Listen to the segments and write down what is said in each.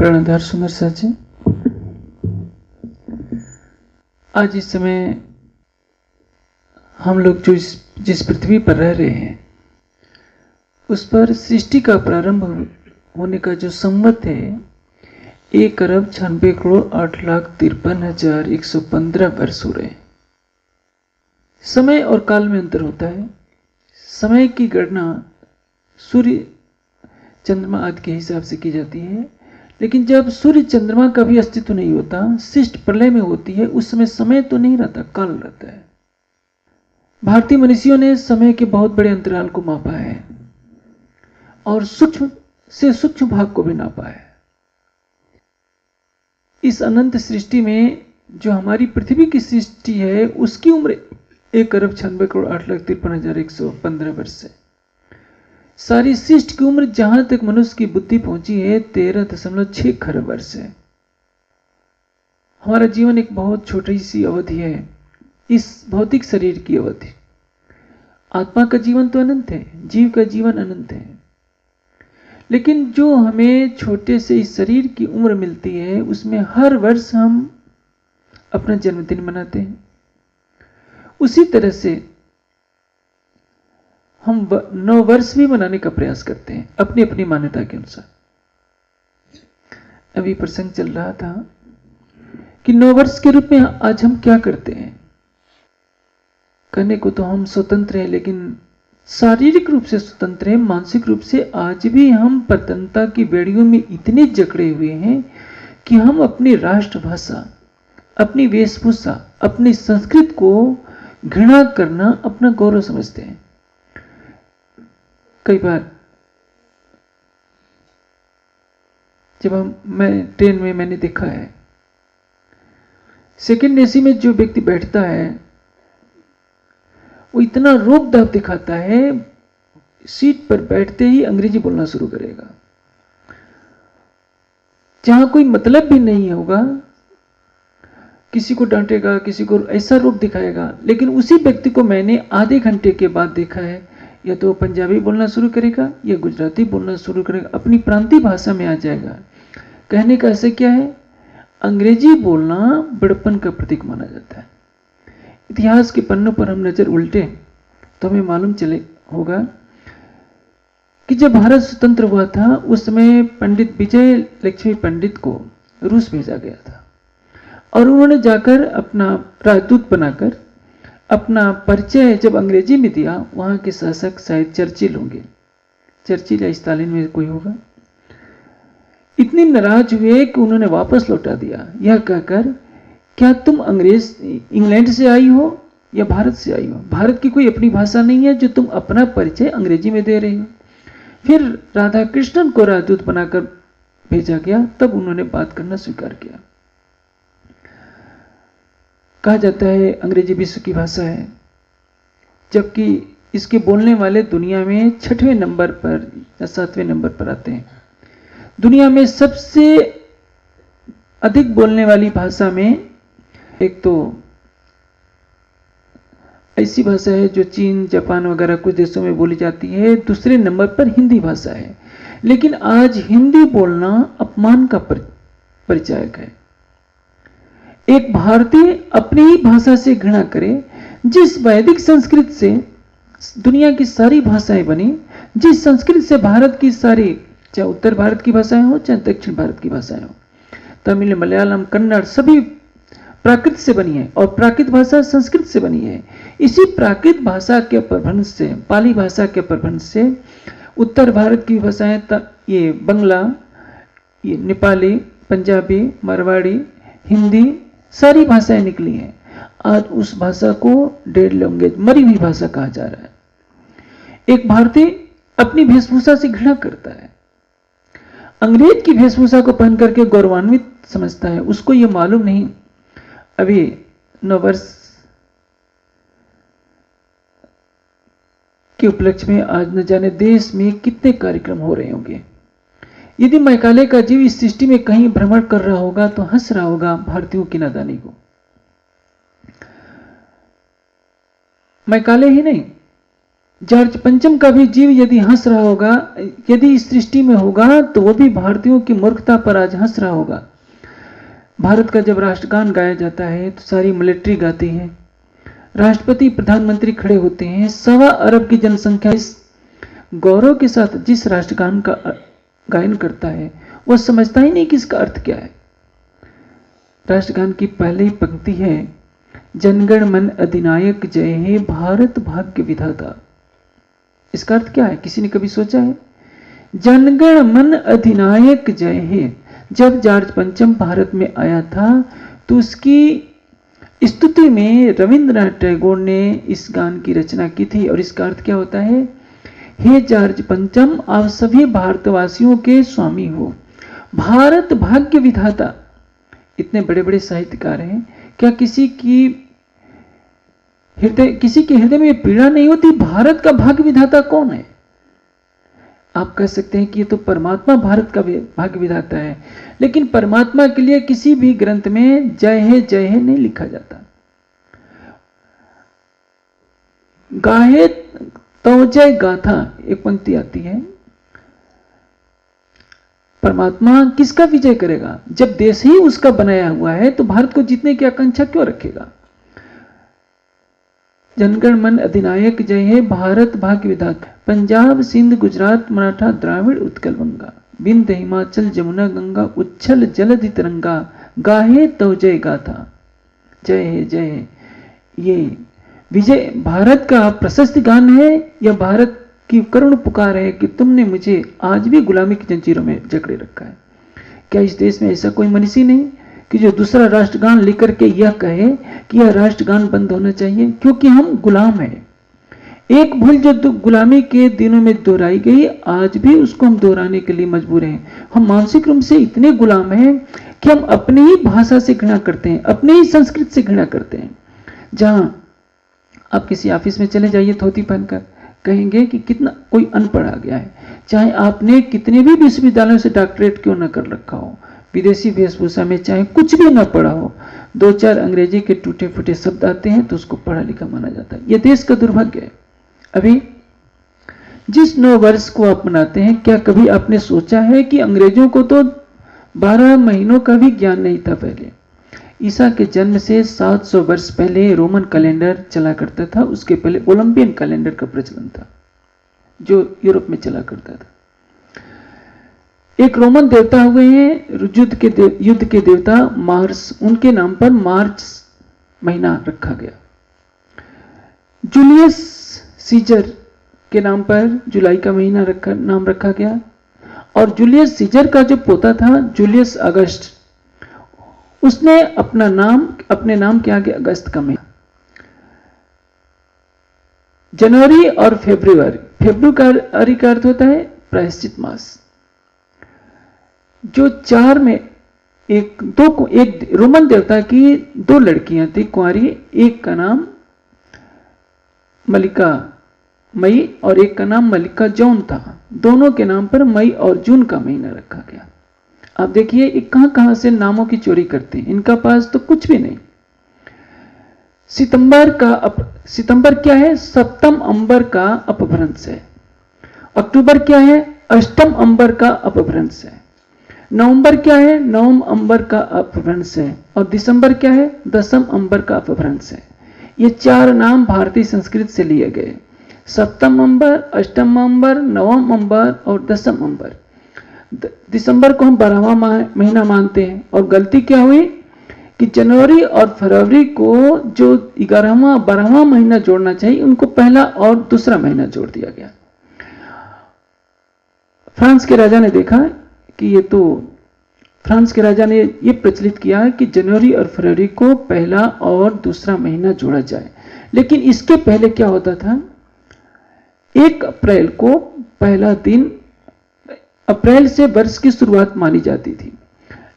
प्रणधार सुंदर सर जी, आज इस समय हम लोग जो जिस पृथ्वी पर रह रहे हैं उस पर सृष्टि का प्रारंभ होने का जो संवत है 1,96,08,53,115 वर्ष हो रहे हैं। समय और काल में अंतर होता है। समय की गणना सूर्य चंद्रमा आदि के हिसाब से की जाती है, लेकिन जब सूर्य चंद्रमा का भी अस्तित्व नहीं होता, शिष्ट प्रलय में होती है, उस समय समय तो नहीं रहता, काल रहता है। भारतीय मनीषियों ने समय के बहुत बड़े अंतराल को मापा है और सूक्ष्म से सूक्ष्म भाग को भी नापा है। इस अनंत सृष्टि में जो हमारी पृथ्वी की सृष्टि है उसकी उम्र 1,96,08,53,115 वर्ष है। सारी सृष्टि की उम्र जहां तक मनुष्य की बुद्धि पहुंची है 13.6 खरब वर्ष है। हमारा जीवन एक बहुत छोटी सी अवधि है, इस भौतिक शरीर की अवधि। आत्मा का जीवन तो अनंत है, जीव का जीवन अनंत है, लेकिन जो हमें छोटे से इस शरीर की उम्र मिलती है उसमें हर वर्ष हम अपना जन्मदिन मनाते हैं। उसी तरह से हम 9 वर्ष भी मनाने का प्रयास करते हैं अपनी अपनी मान्यता के अनुसार। अभी प्रसंग चल रहा था कि 9 वर्ष के रूप में आज हम क्या करते हैं। कहने को तो हम स्वतंत्र हैं, लेकिन शारीरिक रूप से स्वतंत्र हैं, मानसिक रूप से आज भी हम परतंत्रता की बेड़ियों में इतने जकड़े हुए हैं कि हम अपनी राष्ट्रभाषा, अपनी वेशभूषा, अपनी संस्कृत को घृणा करना अपना गौरव समझते हैं। कई बार जब मैं ट्रेन में मैंने देखा है, सेकंड एसी में जो व्यक्ति बैठता है वो इतना रोब दाब दिखाता है, सीट पर बैठते ही अंग्रेजी बोलना शुरू करेगा, जहां कोई मतलब भी नहीं होगा, किसी को डांटेगा, किसी को ऐसा रूप दिखाएगा। लेकिन उसी व्यक्ति को मैंने आधे घंटे के बाद देखा है, या तो पंजाबी बोलना शुरू करेगा या गुजराती बोलना शुरू करेगा, अपनी प्रांतीय भाषा में आ जाएगा। कहने का ऐसे क्या है, अंग्रेजी बोलना बड़पन का प्रतीक माना जाता है। इतिहास के पन्नों पर हम नजर उल्टे तो हमें मालूम चले होगा कि जब भारत स्वतंत्र हुआ था उस समय पंडित विजय लक्ष्मी पंडित को रूस भेजा गया था और उन्होंने जाकर अपना राजदूत बनाकर अपना परिचय जब अंग्रेजी में दिया, वहां के शासक शायद चर्चिल होंगे, चर्चिल या स्टालिन में कोई होगा, इतनी नाराज हुए कि उन्होंने वापस लौटा दिया, यह कहकर क्या तुम अंग्रेज इंग्लैंड से आई हो या भारत से आई हो? भारत की कोई अपनी भाषा नहीं है जो तुम अपना परिचय अंग्रेजी में दे रहे हो। फिर राधा कृष्णन को राजदूत बनाकर भेजा गया, तब उन्होंने बात करना स्वीकार किया। कहा जाता है अंग्रेजी विश्व की भाषा है, जबकि इसके बोलने वाले दुनिया में 6वें नंबर पर या 7वें नंबर पर आते हैं। दुनिया में सबसे अधिक बोलने वाली भाषा में एक तो ऐसी भाषा है जो चीन, जापान वगैरह कुछ देशों में बोली जाती है, दूसरे नंबर पर हिंदी भाषा है। लेकिन आज हिंदी बोलना अपमान का परिचायक है। एक भारतीय अपनी ही भाषा से घृणा करे, जिस वैदिक संस्कृत से दुनिया की सारी भाषाएं बनी, जिस संस्कृत से भारत की सारी, चाहे उत्तर भारत की भाषाएं हो चाहे दक्षिण भारत की भाषाएं हो, तमिल, मलयालम, कन्नड़ सभी प्राकृत से बनी है और प्राकृत भाषा संस्कृत से बनी है। इसी प्राकृत भाषा के प्रभंश से, पाली भाषा के प्रभंश से उत्तर भारत की भाषाएं, ये बंगला, ये नेपाली, पंजाबी, मारवाड़ी, हिंदी, सारी भाषाएं निकली हैं। आज उस भाषा को डेड लैंग्वेज, मरी हुई भाषा कहा जा रहा है। एक भारतीय अपनी वेशभूषा से घृणा करता है, अंग्रेज की वेशभूषा को पहन करके गौरवान्वित समझता है। उसको यह मालूम नहीं, अभी 9 वर्ष के उपलक्ष्य में आज न जाने देश में कितने कार्यक्रम हो रहे होंगे। यदि मैकाले का जीव इस सृष्टि में कहीं भ्रमण कर रहा होगा तो हंस रहा होगा भारतीयों की नादानी को। मैकाले ही नहीं, जॉर्ज पंचम का भी जीव यदि हंस रहा होगा, यदि इस सृष्टि में होगा, तो वो भी भारतीयों की मूर्खता पर आज हंस रहा होगा। भारत का जब राष्ट्रगान गाया जाता है तो सारी मिलिट्री गाती है, राष्ट्रपति प्रधानमंत्री खड़े होते हैं, 1.25 अरब की जनसंख्या इस गौरव के साथ जिस राष्ट्रगान का गायन करता है, वह समझता ही नहीं कि इसका अर्थ क्या है। राष्ट्रगान की पहली पंक्ति है, जनगण मन अधिनायक जय हे भारत भाग्य विधाता। इसका अर्थ क्या है, किसी ने कभी सोचा है? जनगण मन अधिनायक जय हे। जब जॉर्ज पंचम भारत में आया था तो उसकी स्तुति में रविंद्रनाथ टैगोर ने इस गान की रचना की थी, और इसका अर्थ क्या होता है? हे जॉर्ज पंचम, आप सभी भारतवासियों के स्वामी हो, भारत भाग्य विधाता। इतने बड़े बड़े साहित्यकार हैं, क्या किसी के हृदय में पीड़ा नहीं होती? भारत का भाग्य विधाता कौन है? आप कह सकते हैं कि ये तो परमात्मा भारत का भाग्य विधाता है, लेकिन परमात्मा के लिए किसी भी ग्रंथ में जय है नहीं लिखा जाता। गाहे तो जय गाथा एक पंक्ति आती है। परमात्मा किसका विजय करेगा? जब देश ही उसका बनाया हुआ है तो भारत को जीतने की आकांक्षा क्यों रखेगा? जनगण मन अधिनायक जय हे भारत भाग्य विधाता। पंजाब सिंध गुजरात मराठा द्राविड़ उत्कल बंगा, विंध्य हिमाचल जमुना गंगा, उच्छल जलधि तरंगा, गाहे तो जय गाथा। जय है। ये विजय भारत का प्रशस्त गान है या भारत की करुण पुकार है कि तुमने मुझे आज भी गुलामी की जंजीरों में जकड़े रखा है? क्या इस देश में ऐसा कोई मनीषी नहीं कि जो दूसरा राष्ट्रगान लेकर के यह कहे कि यह राष्ट्रगान बंद होना चाहिए? क्योंकि हम गुलाम हैं। एक भूल जो गुलामी के दिनों में दोहराई गई, आज भी उसको हम दोहराने के लिए मजबूर हैं। हम मानसिक रूप से इतने गुलाम हैं कि हम अपनी ही भाषा से घृणा करते हैं, अपनी ही संस्कृति से घृणा करते हैं। जहां आप किसी ऑफिस में चले जाइए धोती पहनकर, कहेंगे कि कितना कोई अनपढ़ आ गया है। चाहे आपने कितने भी विश्वविद्यालयों से डॉक्टरेट क्यों न कर रखा हो, विदेशी वेशभूषा में चाहे कुछ भी न पढ़ा हो, 2-4 अंग्रेजी के टूटे फूटे शब्द आते हैं तो उसको पढ़ा लिखा माना जाता है। यह देश का दुर्भाग्य है। अभी जिस 9 वर्ष को आप मनाते हैं, क्या कभी आपने सोचा है कि अंग्रेजों को तो 12 महीनों का भी ज्ञान नहीं था पहले? ईसा के जन्म से 700 वर्ष पहले रोमन कैलेंडर चला करता था, उसके पहले ओलंपियन कैलेंडर का प्रचलन था जो यूरोप में चला करता था। एक रोमन देवता हुए हैं युद्ध के देवता मार्स, उनके नाम पर मार्च महीना रखा गया। जूलियस सीजर के नाम पर जुलाई का महीना नाम रखा गया, और जूलियस सीजर का जो पोता था जूलियस अगस्त, उसने अपने नाम के आगे अगस्त का महीना। जनवरी और फेब्रुआरी का अर्थ होता है प्रायश्चित मास। जो 4 में एक रोमन देवता की 2 लड़कियां थी कुंवारी, एक का नाम मलिका मई और एक का नाम मलिका जून था। दोनों के नाम पर मई और जून का महीना रखा गया। आप देखिए ये कहां से नामों की चोरी करते हैं, इनका पास तो कुछ भी नहीं। सितंबर क्या है? सप्तम अंबर का अपभ्रंश है। अक्टूबर क्या है? अष्टम अंबर का अपभ्रंश है। नवंबर क्या है? नवम अंबर का अपभ्रंश है। और दिसंबर क्या है? दसम अंबर का अपभ्रंश है। ये 4 नाम भारतीय संस्कृत से लिए गए, सप्तम अंबर, अष्टम अंबर, नवम अंबर और दसम अंबर। दिसंबर को हम 12वां महीना मानते हैं, और गलती क्या हुई कि जनवरी और फरवरी को जो 11वां 12वां महीना जोड़ना चाहिए, उनको पहला और दूसरा महीना जोड़ दिया गया। फ्रांस के राजा ने देखा कि फ्रांस के राजा ने यह प्रचलित किया कि जनवरी और फरवरी को पहला और दूसरा महीना जोड़ा जाए। लेकिन इसके पहले क्या होता था? 1 अप्रैल को पहला दिन, अप्रैल से वर्ष की शुरुआत मानी जाती थी।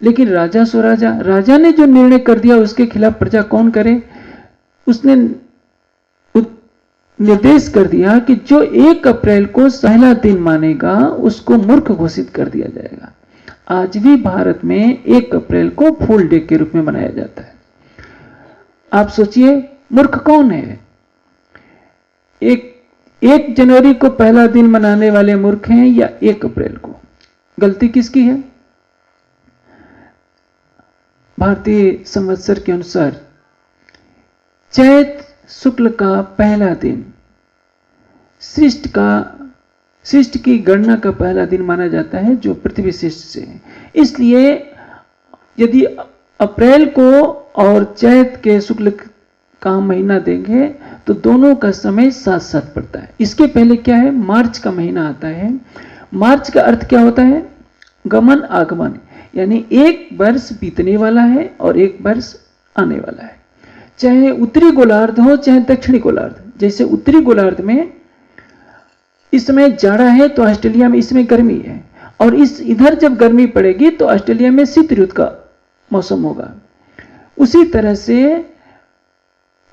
लेकिन राजा ने जो निर्णय कर दिया उसके खिलाफ प्रजा कौन करे? उसने निर्देश कर दिया कि जो 1 अप्रैल को पहला दिन मानेगा उसको मूर्ख घोषित कर दिया जाएगा। आज भी भारत में 1 अप्रैल को फूल डे के रूप में मनाया जाता है। आप सोचिए मूर्ख कौन है? 1 जनवरी को पहला दिन मनाने वाले मूर्ख हैं या 1 अप्रैल को? गलती किसकी है? भारतीय संवत्सर के अनुसार चैत शुक्ल का पहला दिन सृष्टि की गणना का पहला दिन माना जाता है, जो पृथ्वी सृष्टि से है। इसलिए यदि अप्रैल को और चैत के शुक्ल का महीना देंगे तो दोनों का समय साथ साथ पड़ता है। इसके पहले क्या है? मार्च का महीना आता है। मार्च का अर्थ क्या होता है? गमन आगमन, यानी 1 वर्ष बीतने वाला है और 1 वर्ष आने वाला है। चाहे उत्तरी गोलार्ध हो चाहे दक्षिणी गोलार्ध। जैसे उत्तरी गोलार्ध में इस समय जाड़ा है तो ऑस्ट्रेलिया में इसमें गर्मी है, और इधर जब गर्मी पड़ेगी तो ऑस्ट्रेलिया में शीत ऋतु का मौसम होगा। उसी तरह से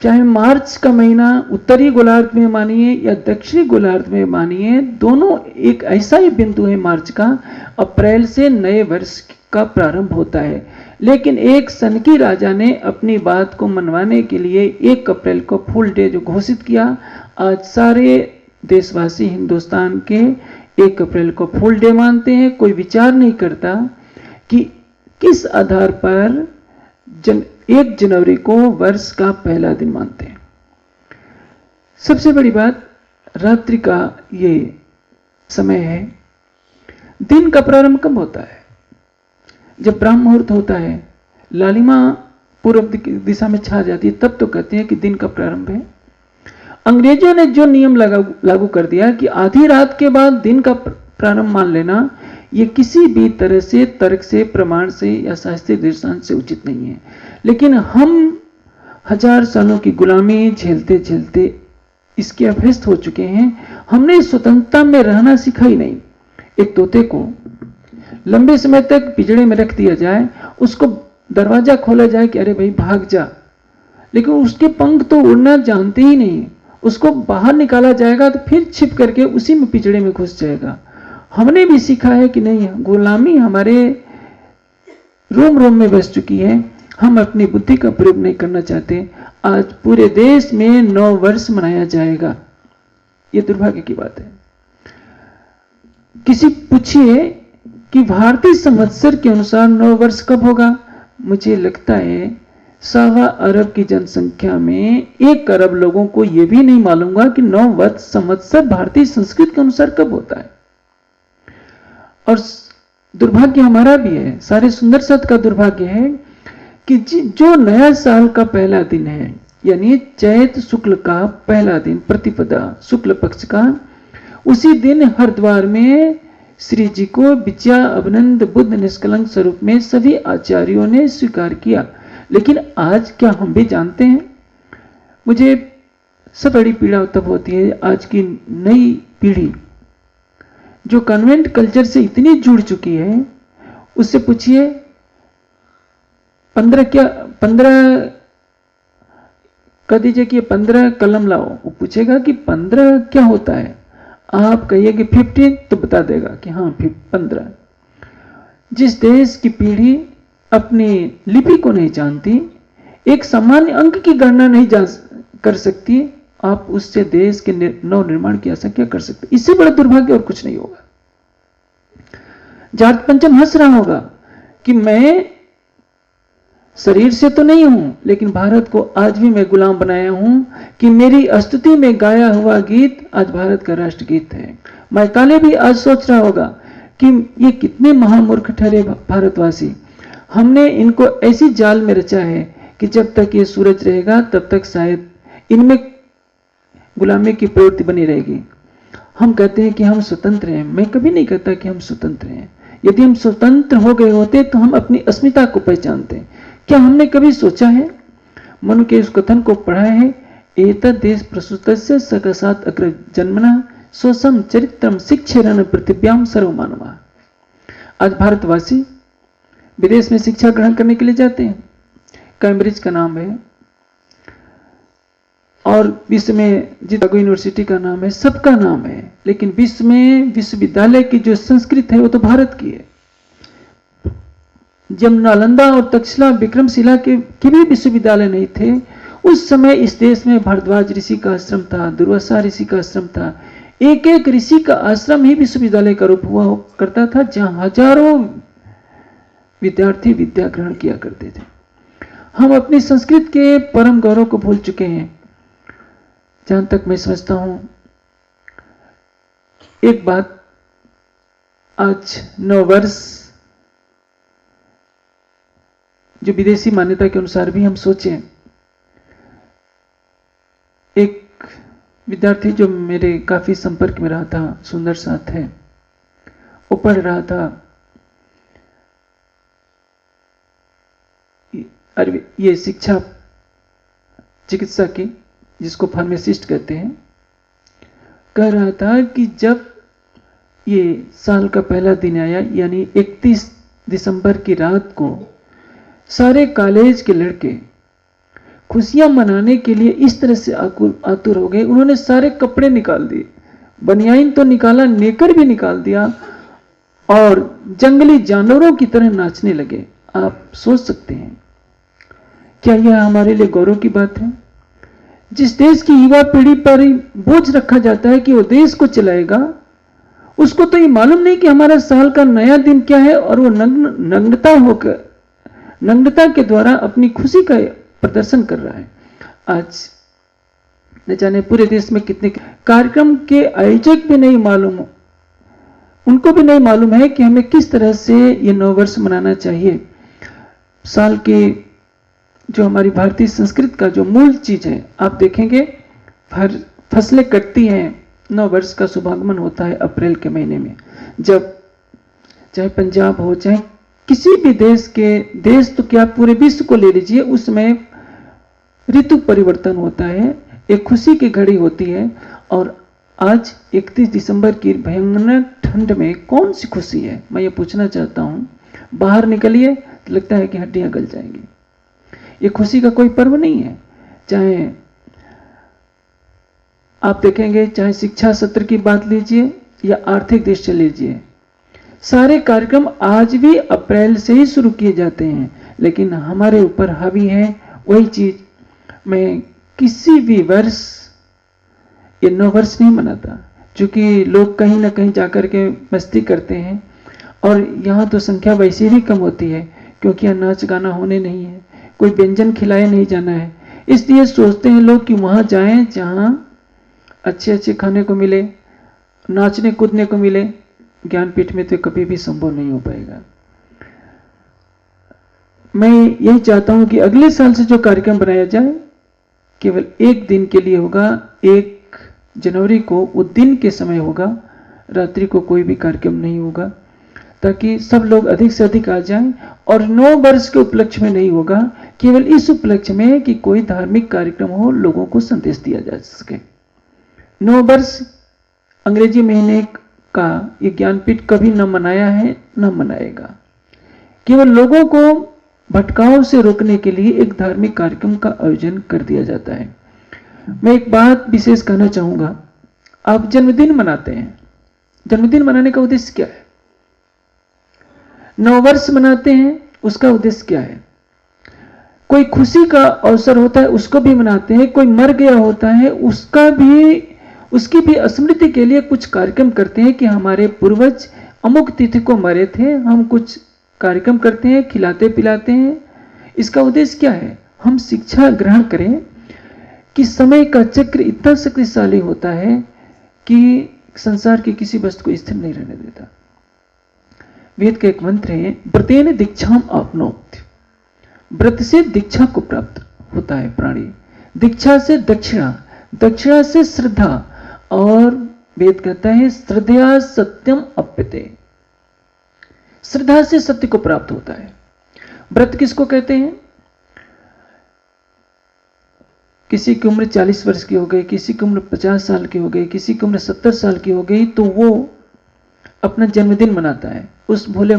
चाहे मार्च का महीना उत्तरी गोलार्ध में मानिए या दक्षिणी गोलार्ध में मानिए, दोनों एक ऐसा ही बिंदु है मार्च का। अप्रैल से नए वर्ष का प्रारंभ होता है। लेकिन एक सनकी राजा ने अपनी बात को मनवाने के लिए 1 अप्रैल को फुल डे जो घोषित किया, आज सारे देशवासी हिंदुस्तान के 1 अप्रैल को फुल डे मानते हैं। कोई विचार नहीं करता कि किस आधार पर 1 जनवरी को वर्ष का पहला दिन मानते हैं। सबसे बड़ी बात, रात्रि का ये समय है। दिन का प्रारंभ कब होता है? जब ब्रह्म मुहूर्त होता है, लालिमा पूर्व दिशा में छा जाती है, तब तो कहते हैं कि दिन का प्रारंभ है। अंग्रेजों ने जो नियम लागू कर दिया कि आधी रात के बाद दिन का प्रारंभ मान लेना, ये किसी भी तरह से तर्क से, प्रमाण से या शास्त्रीय दृष्टांत से उचित नहीं है। लेकिन हम 1000 सालों की गुलामी झेलते झेलते इसके अभ्यस्त हो चुके हैं। हमने स्वतंत्रता में रहना सीखा ही नहीं। एक तोते को लंबे समय तक पिंजड़े में रख दिया जाए, उसको दरवाजा खोला जाए कि अरे भाई भाग जा, लेकिन उसके पंख तो उड़ना जानते ही नहीं। उसको बाहर निकाला जाएगा तो फिर छिप करके उसी में पिंजड़े में घुस जाएगा। हमने भी सीखा है कि नहीं, गुलामी हमारे रोम रोम में बस चुकी है। हम अपनी बुद्धि का प्रयोग नहीं करना चाहते। आज पूरे देश में 9 वर्ष मनाया जाएगा। ये दुर्भाग्य की बात है। किसी पूछिए कि भारतीय संवत्सर के अनुसार 9 वर्ष कब होगा? मुझे लगता है 1.25 अरब की जनसंख्या में 1 अरब लोगों को यह भी नहीं मालूम कि 9 वर्ष संवत्सर भारतीय संस्कृत के अनुसार कब होता है। और दुर्भाग्य हमारा भी है, सारे सुंदर सत का दुर्भाग्य है कि जो नया साल का पहला दिन है, यानी चैत शुक्ल का पहला दिन, प्रतिपदा शुक्ल पक्ष का, उसी दिन हरिद्वार में श्री जी को विद्या अभिनंद बुद्ध निष्कलंक स्वरूप में सभी आचार्यों ने स्वीकार किया। लेकिन आज क्या हम भी जानते हैं? मुझे सब बड़ी पीड़ा तब होती है आज की नई पीढ़ी जो कन्वेंट कल्चर से इतनी जुड़ चुकी है, उससे पूछिए 15 कह दीजिए कि 15 कलम लाओ, वो पूछेगा कि 15 क्या होता है। आप कहिए कि 15 तो बता देगा कि हाँ 15। जिस देश की पीढ़ी अपनी लिपि को नहीं जानती, एक सामान्य अंक की गणना नहीं कर सकती, आप उससे देश के नव निर्माण की आशा क्या कर सकते? इससे बड़ा दुर्भाग्य और कुछ नहीं होगा। जात पंचम हंस रहा होगा कि मैं शरीर से तो नहीं हूं, लेकिन भारत को आज भी मैं गुलाम बनाया हूं कि मेरी स्तुति में गाया हुआ गीत आज भारत का राष्ट्रगीत है। मैकाले भी आज सोच रहा होगा कि ये कितने महामूर्ख ठहरे भारतवासी। हमने इनको ऐसी जाल में रचा है कि जब तक ये सूरज रहेगा तब तक शायद इनमें गुलामी की प्रवृत्ति बनी रहेगी। हम कहते हैं कि हम स्वतंत्र हैं। मैं कभी नहीं कहता कि हम स्वतंत्र हैं। यदि हम स्वतंत्र हो गए होते तो हम अपनी अस्मिता को पहचानते। क्या हमने कभी सोचा है, मनु के उस कथन को पढ़ा है, एतद् देश प्रसूतस्य सकसात अग्र जन्मना स्वसम चरित्रम शिक्षेरन पृथिव्याम सर्वमानवा। आज भारतवासी विदेश में शिक्षा ग्रहण करने के लिए जाते हैं। कैम्ब्रिज का नाम है और विश्व में चिकागो यूनिवर्सिटी का नाम है, सबका नाम है, लेकिन विश्व में विश्वविद्यालय की जो संस्कृत है वो तो भारत की है। जब नालंदा और तक्षशिला विक्रमशिला के भी विश्वविद्यालय नहीं थे, उस समय इस देश में भारद्वाज ऋषि का आश्रम था, दुर्वासा ऋषि का आश्रम था। एक एक ऋषि का आश्रम ही विश्वविद्यालय का रूप हुआ करता था, जहां हजारों विद्यार्थी विद्या ग्रहण किया करते थे। हम अपनी संस्कृत के परम गौरव को भूल चुके हैं। जहां तक मैं समझता हूं, एक बात, आज नववर्ष जो विदेशी मान्यता के अनुसार भी हम सोचें, एक विद्यार्थी जो मेरे काफी संपर्क में रहा था, सुंदर साथ है, वो पढ़ रहा था ये शिक्षा चिकित्सा की, जिसको फार्मासिस्ट कहते हैं। कह रहा था कि जब ये साल का पहला दिन आया, यानी 31 दिसंबर की रात को सारे कॉलेज के लड़के खुशियां मनाने के लिए इस तरह से आतुर हो गए, उन्होंने सारे कपड़े निकाल दिए, बनियाइन तो निकाला, नेकर भी निकाल दिया और जंगली जानवरों की तरह नाचने लगे। आप सोच सकते हैं, क्या यह हमारे लिए गौरव की बात है? जिस देश की युवा पीढ़ी पर बोझ रखा जाता है कि वो देश को चलाएगा, उसको तो ये मालूम नहीं कि हमारा साल का नया दिन क्या है, और वो नग्नता के द्वारा अपनी खुशी का प्रदर्शन कर रहा है। आज न जाने पूरे देश में कितने कार्यक्रम के आयोजक भी नहीं मालूम हो, उनको भी नहीं मालूम है कि हमें किस तरह से ये नववर्ष मनाना चाहिए। साल के जो हमारी भारतीय संस्कृति का जो मूल चीज है, आप देखेंगे फसलें कटती हैं, नववर्ष का शुभागमन होता है अप्रैल के महीने में, जब चाहे पंजाब हो, चाहे किसी भी देश तो क्या पूरे विश्व को ले लीजिए, उसमें ऋतु परिवर्तन होता है, एक खुशी की घड़ी होती है। और आज 31 दिसंबर की भयानक ठंड में कौन सी खुशी है? मैं ये पूछना चाहता हूं। बाहर निकलिए तो लगता है कि हड्डियां गल जाएंगी। ये खुशी का कोई पर्व नहीं है। चाहे आप देखेंगे, चाहे शिक्षा सत्र की बात लीजिए या आर्थिक दृष्टि लीजिए, सारे कार्यक्रम आज भी अप्रैल से ही शुरू किए जाते हैं, लेकिन हमारे ऊपर हावी है वही चीज। मैं किसी भी वर्ष ये नववर्ष नहीं मनाता, क्योंकि लोग कहीं ना कहीं जाकर के मस्ती करते हैं, और यहाँ तो संख्या वैसे भी कम होती है, क्योंकि यहाँ नाच गाना होने नहीं है, कोई व्यंजन खिलाए नहीं जाना है। इसलिए सोचते हैं लोग कि वहां जाएं जहां अच्छे अच्छे खाने को मिले, नाचने कूदने को मिले। ज्ञानपीठ में तो कभी भी संभव नहीं हो पाएगा। मैं यही चाहता हूं कि अगले साल से जो कार्यक्रम बनाया जाए केवल एक दिन के लिए होगा। 1 जनवरी को वो दिन के समय होगा, रात्रि को कोई भी कार्यक्रम नहीं होगा, ताकि सब लोग अधिक से अधिक आ जाएं। और 9 वर्ष के उपलक्ष्य में नहीं होगा, केवल इस उपलक्ष्य में कि कोई धार्मिक कार्यक्रम हो, लोगों को संदेश दिया जा सके। 9 वर्ष अंग्रेजी महीने का ये ज्ञानपीठ कभी न मनाया है, न मनाएगा। केवल लोगों को भटकाव से रोकने के लिए एक धार्मिक कार्यक्रम का आयोजन कर दिया जाता है। मैं एक बात विशेष कहना चाहूंगा। आप जन्मदिन मनाते हैं, जन्मदिन मनाने का उद्देश्य क्या है? नववर्ष मनाते हैं, उसका उद्देश्य क्या है? कोई खुशी का अवसर होता है, उसको भी मनाते हैं। कोई मर गया होता है, उसकी भी स्मृति के लिए कुछ कार्यक्रम करते हैं कि हमारे पूर्वज अमुक तिथि को मरे थे, हम कुछ कार्यक्रम करते हैं, खिलाते पिलाते हैं। इसका उद्देश्य क्या है? हम शिक्षा ग्रहण करें कि समय का चक्र इतना शक्तिशाली होता है कि संसार की किसी वस्तु को स्थिर नहीं रहने देता। वेद का एक मंत्र है, व्रतेन दीक्षाम आपनोति। व्रत से दीक्षा को प्राप्त होता है प्राणी, दीक्षा से दक्षिणा, दक्षिणा से श्रद्धा, और वेद कहता है श्रद्धया सत्यम अप्यते। श्रद्धा से सत्य को प्राप्त होता है। व्रत किसको कहते हैं? किसी की उम्र 40 वर्ष की हो गई, किसी की उम्र 50 साल की हो गई, किसी की उम्र 70 साल की हो गई, तो वो अपना जन्मदिन मनाता है। उस भोले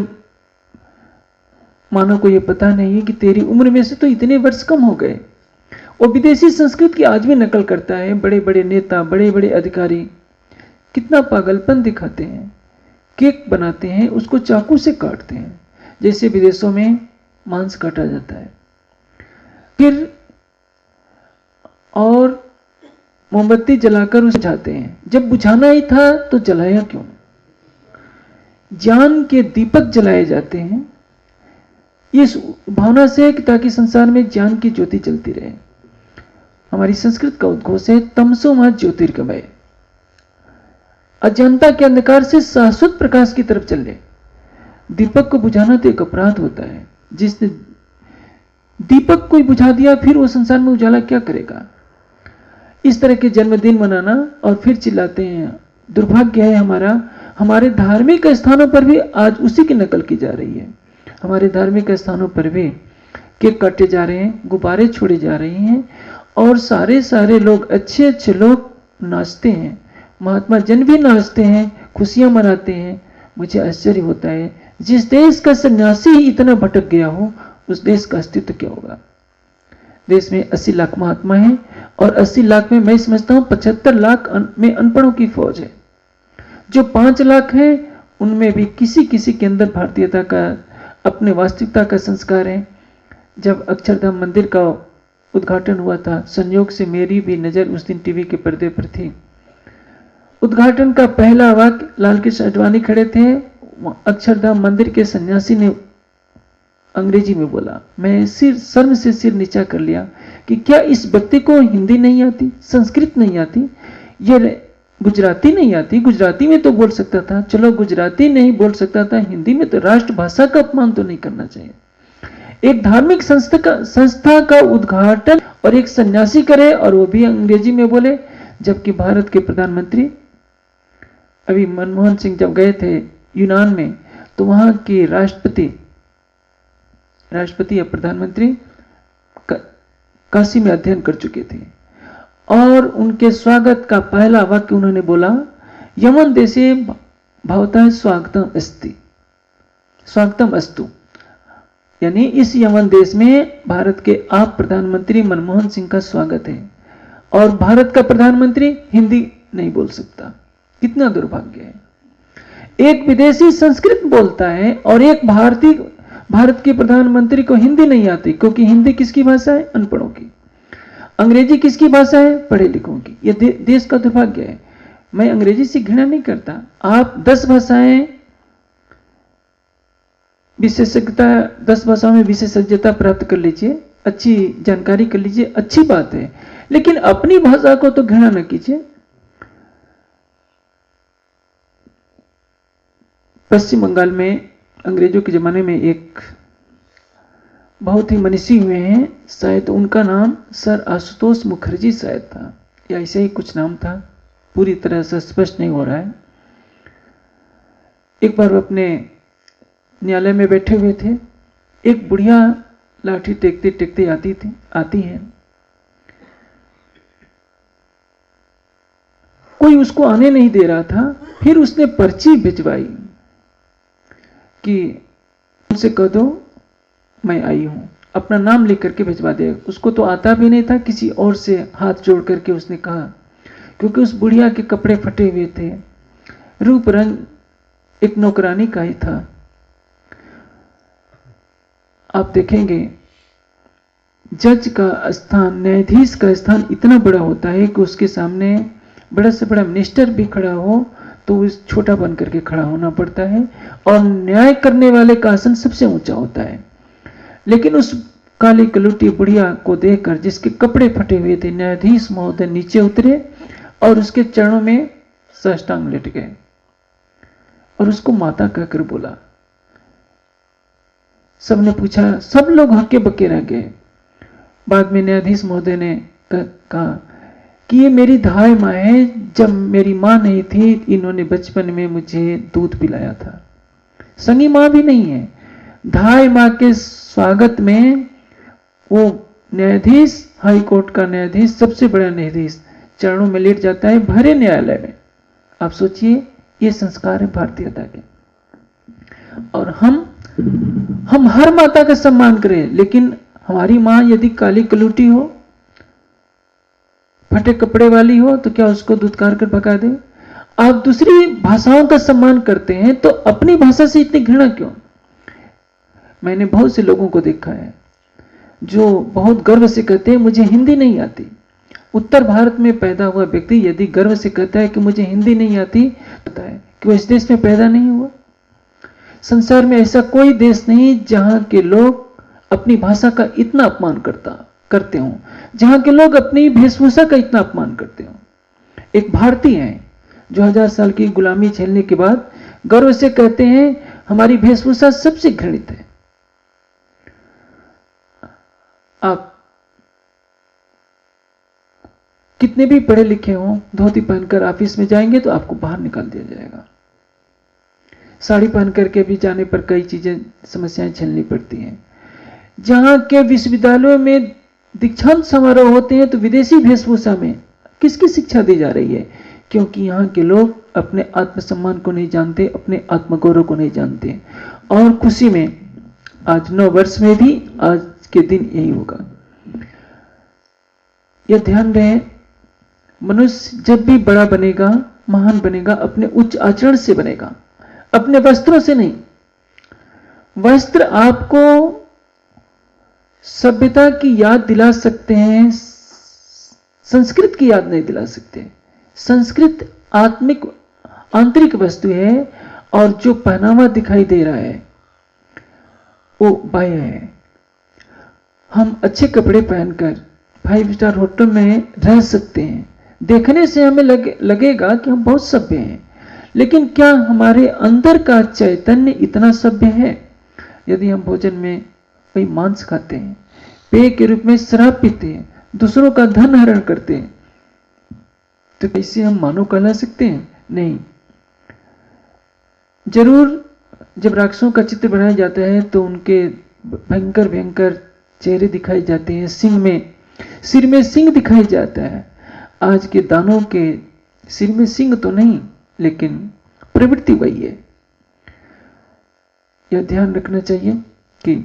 मानव को यह पता नहीं है कि तेरी उम्र में से तो इतने वर्ष कम हो गए। वो विदेशी संस्कृति की आज भी नकल करता है। बड़े बड़े नेता, बड़े बड़े अधिकारी कितना पागलपन दिखाते हैं। केक बनाते हैं, उसको चाकू से काटते हैं, जैसे विदेशों में मांस काटा जाता है। फिर और मोमबत्ती जलाकर उसे बुझाते हैं। जब बुझाना ही था तो जलाया क्यों? ज्ञान के दीपक जलाए जाते हैं इस भावना से कि ताकि संसार में ज्ञान की ज्योति चलती रहे। हमारी संस्कृत का उद्घोष है तमसो मा ज्योतिर्गमय, अज्ञानता के अंधकार से शाश्वत प्रकाश की तरफ चले। दीपक को बुझाना तो एक अपराध होता है। जिसने दीपक को बुझा दिया फिर वो संसार में उजाला क्या करेगा? इस तरह के जन्मदिन मनाना और फिर चिल्लाते हैं। दुर्भाग्य है हमारे धार्मिक स्थानों पर भी आज उसी की नकल की जा रही है। हमारे धार्मिक स्थानों पर भी केक काटे जा रहे हैं, गुब्बारे छोड़े जा रहे हैं और सारे लोग अच्छे लोग नाचते हैं। महात्मा जन भी नाचते हैं, खुशियां मनाते हैं। मुझे आश्चर्य होता है जिस देश का सन्यासी ही इतना भटक गया हो उस देश का अस्तित्व क्या होगा? देश में 80 लाख महात्मा हैं और 80 लाख में मैं समझता हूं 75 लाख में अनपढ़ों की फौज है। जो 5 लाख हैं उनमें भी किसी के अंदर भारतीयता का, अपने वास्तविकता का संस्कार है। जब अक्षरधाम मंदिर का उद्घाटन हुआ था, संयोग से मेरी भी नजर उस दिन टीवी के पर्दे पर थी। उद्घाटन का पहला वाक्य लाल कृष्ण आडवाणी खड़े थे, अक्षरधाम मंदिर के सन्यासी ने अंग्रेजी में बोला। मैं शर्म से सिर नीचा कर लिया कि क्या इस व्यक्ति को हिंदी नहीं आती, संस्कृत नहीं आती, ये गुजराती नहीं आती? गुजराती में तो बोल सकता था, चलो गुजराती नहीं बोल सकता था, हिंदी में तो राष्ट्रभाषा का अपमान तो नहीं करना चाहिए। एक धार्मिक संस्था का उद्घाटन और एक सन्यासी करे और वो भी अंग्रेजी में बोले, जबकि भारत के प्रधानमंत्री अभी मनमोहन सिंह जब गए थे यूनान में तो वहां के राष्ट्रपति या प्रधानमंत्री काशी में अध्ययन कर चुके थे और उनके स्वागत का पहला वाक्य उन्होंने बोला, यमन देशे भवतः स्वागतम अस्तु। यानी इस यमन देश में भारत के आप प्रधानमंत्री मनमोहन सिंह का स्वागत है और भारत का प्रधानमंत्री हिंदी नहीं बोल सकता। कितना दुर्भाग्य है। एक विदेशी संस्कृत बोलता है और एक भारत के प्रधानमंत्री को हिंदी नहीं आती, क्योंकि हिंदी किसकी भाषा है? अनपढ़ों की। अंग्रेजी किसकी भाषा है? पढ़े लिखों की। यह देश का दुर्भाग्य है। मैं अंग्रेजी से घृणा नहीं करता। आप 10 भाषाएं विशेषज्ञता, 10 भाषाओं में विशेषज्ञता प्राप्त कर लीजिए, अच्छी जानकारी कर लीजिए, अच्छी बात है, लेकिन अपनी भाषा को तो घृणा न कीजिए। पश्चिम बंगाल में अंग्रेजों के जमाने में एक बहुत ही मनीषी हुए हैं, शायद उनका नाम सर आशुतोष मुखर्जी शायद था या ऐसे ही कुछ नाम था, पूरी तरह से स्पष्ट नहीं हो रहा है। एक बार वो अपने न्यायालय में बैठे हुए थे, एक बुढ़िया लाठी टेकते टेकते आती है। कोई उसको आने नहीं दे रहा था, फिर उसने पर्ची भिजवाई कि उनसे कह दो मैं आई हूं, अपना नाम लिख करके भिजवा दे। उसको तो आता भी नहीं था, किसी और से हाथ जोड़ करके उसने कहा, क्योंकि उस बुढ़िया के कपड़े फटे हुए थे, रूप रंग एक नौकरानी का ही था। आप देखेंगे जज का स्थान, न्यायाधीश का स्थान इतना बड़ा होता है कि उसके सामने बड़ा से बड़ा मिनिस्टर भी खड़ा हो तो उस छोटा बन करके खड़ा होना पड़ता है और न्याय करने वाले का आसन सबसे ऊंचा होता है। लेकिन उस काली कलुटी बुढ़िया को देखकर, जिसके कपड़े फटे हुए थे, न्यायाधीश महोदय नीचे उतरे और उसके चरणों में साष्टांग लेट गए और उसको माता कहकर बोला। सबने पूछा, सब लोग हक्के बक्के रह गए। बाद में न्यायाधीश महोदय ने कहा कि ये मेरी धाय माँ है, जब मेरी माँ नहीं थी इन्होंने बचपन में मुझे दूध पिलाया था। संगी माँ भी नहीं है। धाय माँ के स्वागत में वो न्यायाधीश, हाई कोर्ट का न्यायाधीश, सबसे बड़ा न्यायाधीश चरणों में लेट जाता है भरे न्यायालय में। आप सोचिए, ये संस्कार है भारतीयता के। और हम हर माता का सम्मान करें, लेकिन हमारी माँ यदि काली कलूटी हो, फटे कपड़े वाली हो, तो क्या उसको दुत्कार कर भगा दे? आप दूसरी भाषाओं का सम्मान करते हैं तो अपनी भाषा से इतनी घृणा क्यों? मैंने बहुत से लोगों को देखा है जो बहुत गर्व से कहते हैं मुझे हिंदी नहीं आती, उत्तर भारत में पैदा हुआ व्यक्ति यदि गर्व से कहता है कि मुझे हिंदी नहीं आती, पता है कि वो इस देश में पैदा नहीं हुआ। संसार में ऐसा कोई देश नहीं जहां के लोग अपनी भाषा का इतना अपमान करते हों, जहां के लोग अपनी वेशभूषा का इतना अपमान करते हों। एक भारतीय है जो 1000 साल की गुलामी झेलने के बाद गर्व से कहते हैं हमारी वेशभूषा सबसे घृणित है। आप कितने भी पढ़े लिखे हों, धोती पहनकर ऑफिस में जाएंगे तो आपको बाहर निकाल दिया जाएगा। साड़ी पहन करके भी जाने पर कई चीजें समस्याएं झेलनी पड़ती हैं। जहां के विश्वविद्यालयों में दीक्षांत समारोह होते हैं तो विदेशी वेशभूषा में किसकी शिक्षा दी जा रही है? क्योंकि यहाँ के लोग अपने आत्मसम्मान को नहीं जानते, अपने आत्मगौरव को नहीं जानते। और खुशी में आज 9 वर्ष में भी आज के दिन यही होगा। यह ध्यान रहे, मनुष्य जब भी बड़ा बनेगा, महान बनेगा, अपने उच्च आचरण से बनेगा, अपने वस्त्रों से नहीं। वस्त्र आपको सभ्यता की याद दिला सकते हैं, संस्कृत की याद नहीं दिला सकते। संस्कृत आत्मिक आंतरिक वस्तु है और जो पहनावा दिखाई दे रहा है वो बाह्य है। हम अच्छे कपड़े पहनकर 5 स्टार होटल में रह सकते हैं, देखने से हमें लगेगा कि हम बहुत सभ्य हैं, लेकिन क्या हमारे अंदर का चैतन्य इतना सभ्य है? यदि हम भोजन में वही मांस खाते हैं, पेय के रूप में शराब पीते हैं, दूसरों का धन हरण करते हैं, तो कैसे हम मानव कहला सकते हैं? नहीं। जरूर जब राक्षसों का चित्र बनाया जाता है तो उनके भयंकर भयंकर चेहरे दिखाए जाते हैं, सिर में सिंह दिखाई जाता है। आज के दानों के सिर में सिंह तो नहीं, लेकिन प्रवृत्ति वही है। यह ध्यान रखना चाहिए कि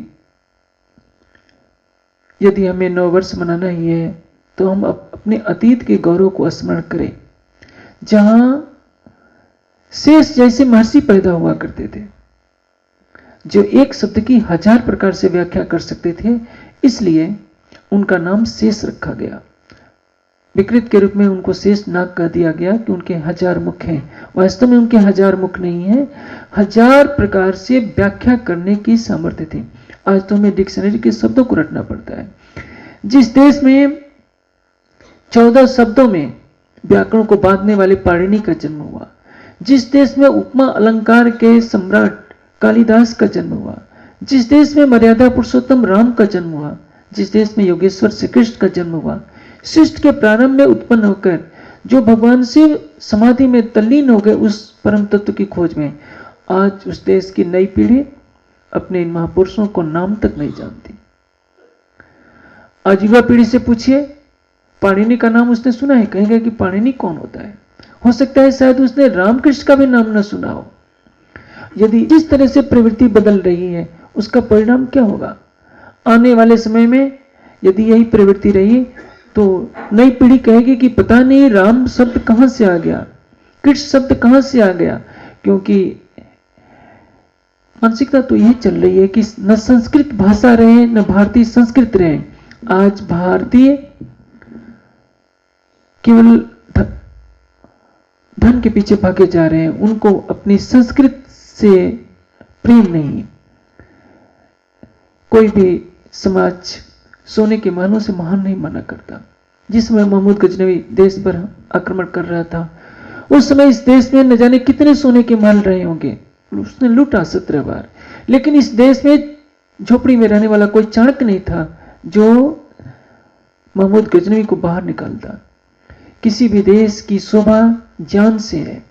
यदि हमें 9 वर्ष मनाना ही है तो हम अपने अतीत के गौरव को स्मरण करें, जहां शेष जैसे महर्षि पैदा हुआ करते थे, जो एक शब्द की 1000 प्रकार से व्याख्या कर सकते थे, इसलिए उनका नाम शेष रखा गया। विकृत के रूप में उनको शेष नाग कह दिया गया कि उनके 1000 मुख हैं। वास्तव में उनके 1000 मुख नहीं है, 1000 प्रकार से व्याख्या करने की सामर्थ्य थी। आज तो हमें डिक्शनरी के शब्दों को रटना पड़ता है। जिस देश में 14 शब्दों में व्याकरण को बांधने वाले पाणिनि का जन्म हुआ, जिस देश में उपमा अलंकार के सम्राट कालिदास का जन्म हुआ, जिस देश में मर्यादा पुरुषोत्तम राम का जन्म हुआ, जिस देश में योगेश्वर श्री कृष्ण का जन्म हुआ, सृष्टि के प्रारंभ में उत्पन्न होकर जो भगवान शिव समाधि में तल्लीन हो गए उस परम तत्व की खोज में, आज उस देश की नई पीढ़ी अपने इन महापुरुषों को नाम तक नहीं जानती। आज युवा पीढ़ी से पूछिए, पाणिनि का नाम उसने सुना है? कहेंगे कि पाणिनि कौन होता है? हो सकता है शायद उसने रामकृष्ण का भी नाम न सुना हो। यदि जिस तरह से प्रवृत्ति बदल रही है उसका परिणाम क्या होगा? आने वाले समय में यदि यही प्रवृत्ति रही तो नई पीढ़ी कहेगी कि पता नहीं राम शब्द कहां से आ गया, कृष्ण शब्द कहां से आ गया। क्योंकि मानसिकता तो यही चल रही है कि न संस्कृत भाषा रहे न भारतीय संस्कृत रहे। आज भारतीय केवल धन के पीछे भागे जा रहे हैं, उनको अपनी संस्कृत से प्रेम नहीं। कोई भी समाज सोने के मानों से महान नहीं माना करता। जिस समय महमूद गजनवी देश पर आक्रमण कर रहा था, उस समय इस देश में न जाने कितने सोने के महल रहे होंगे, उसने लूटा 17 बार। लेकिन इस देश में झोपड़ी में रहने वाला कोई चाणक्य नहीं था जो महमूद गजनवी को बाहर निकालता। किसी भी देश की शोभा ज्ञान से है,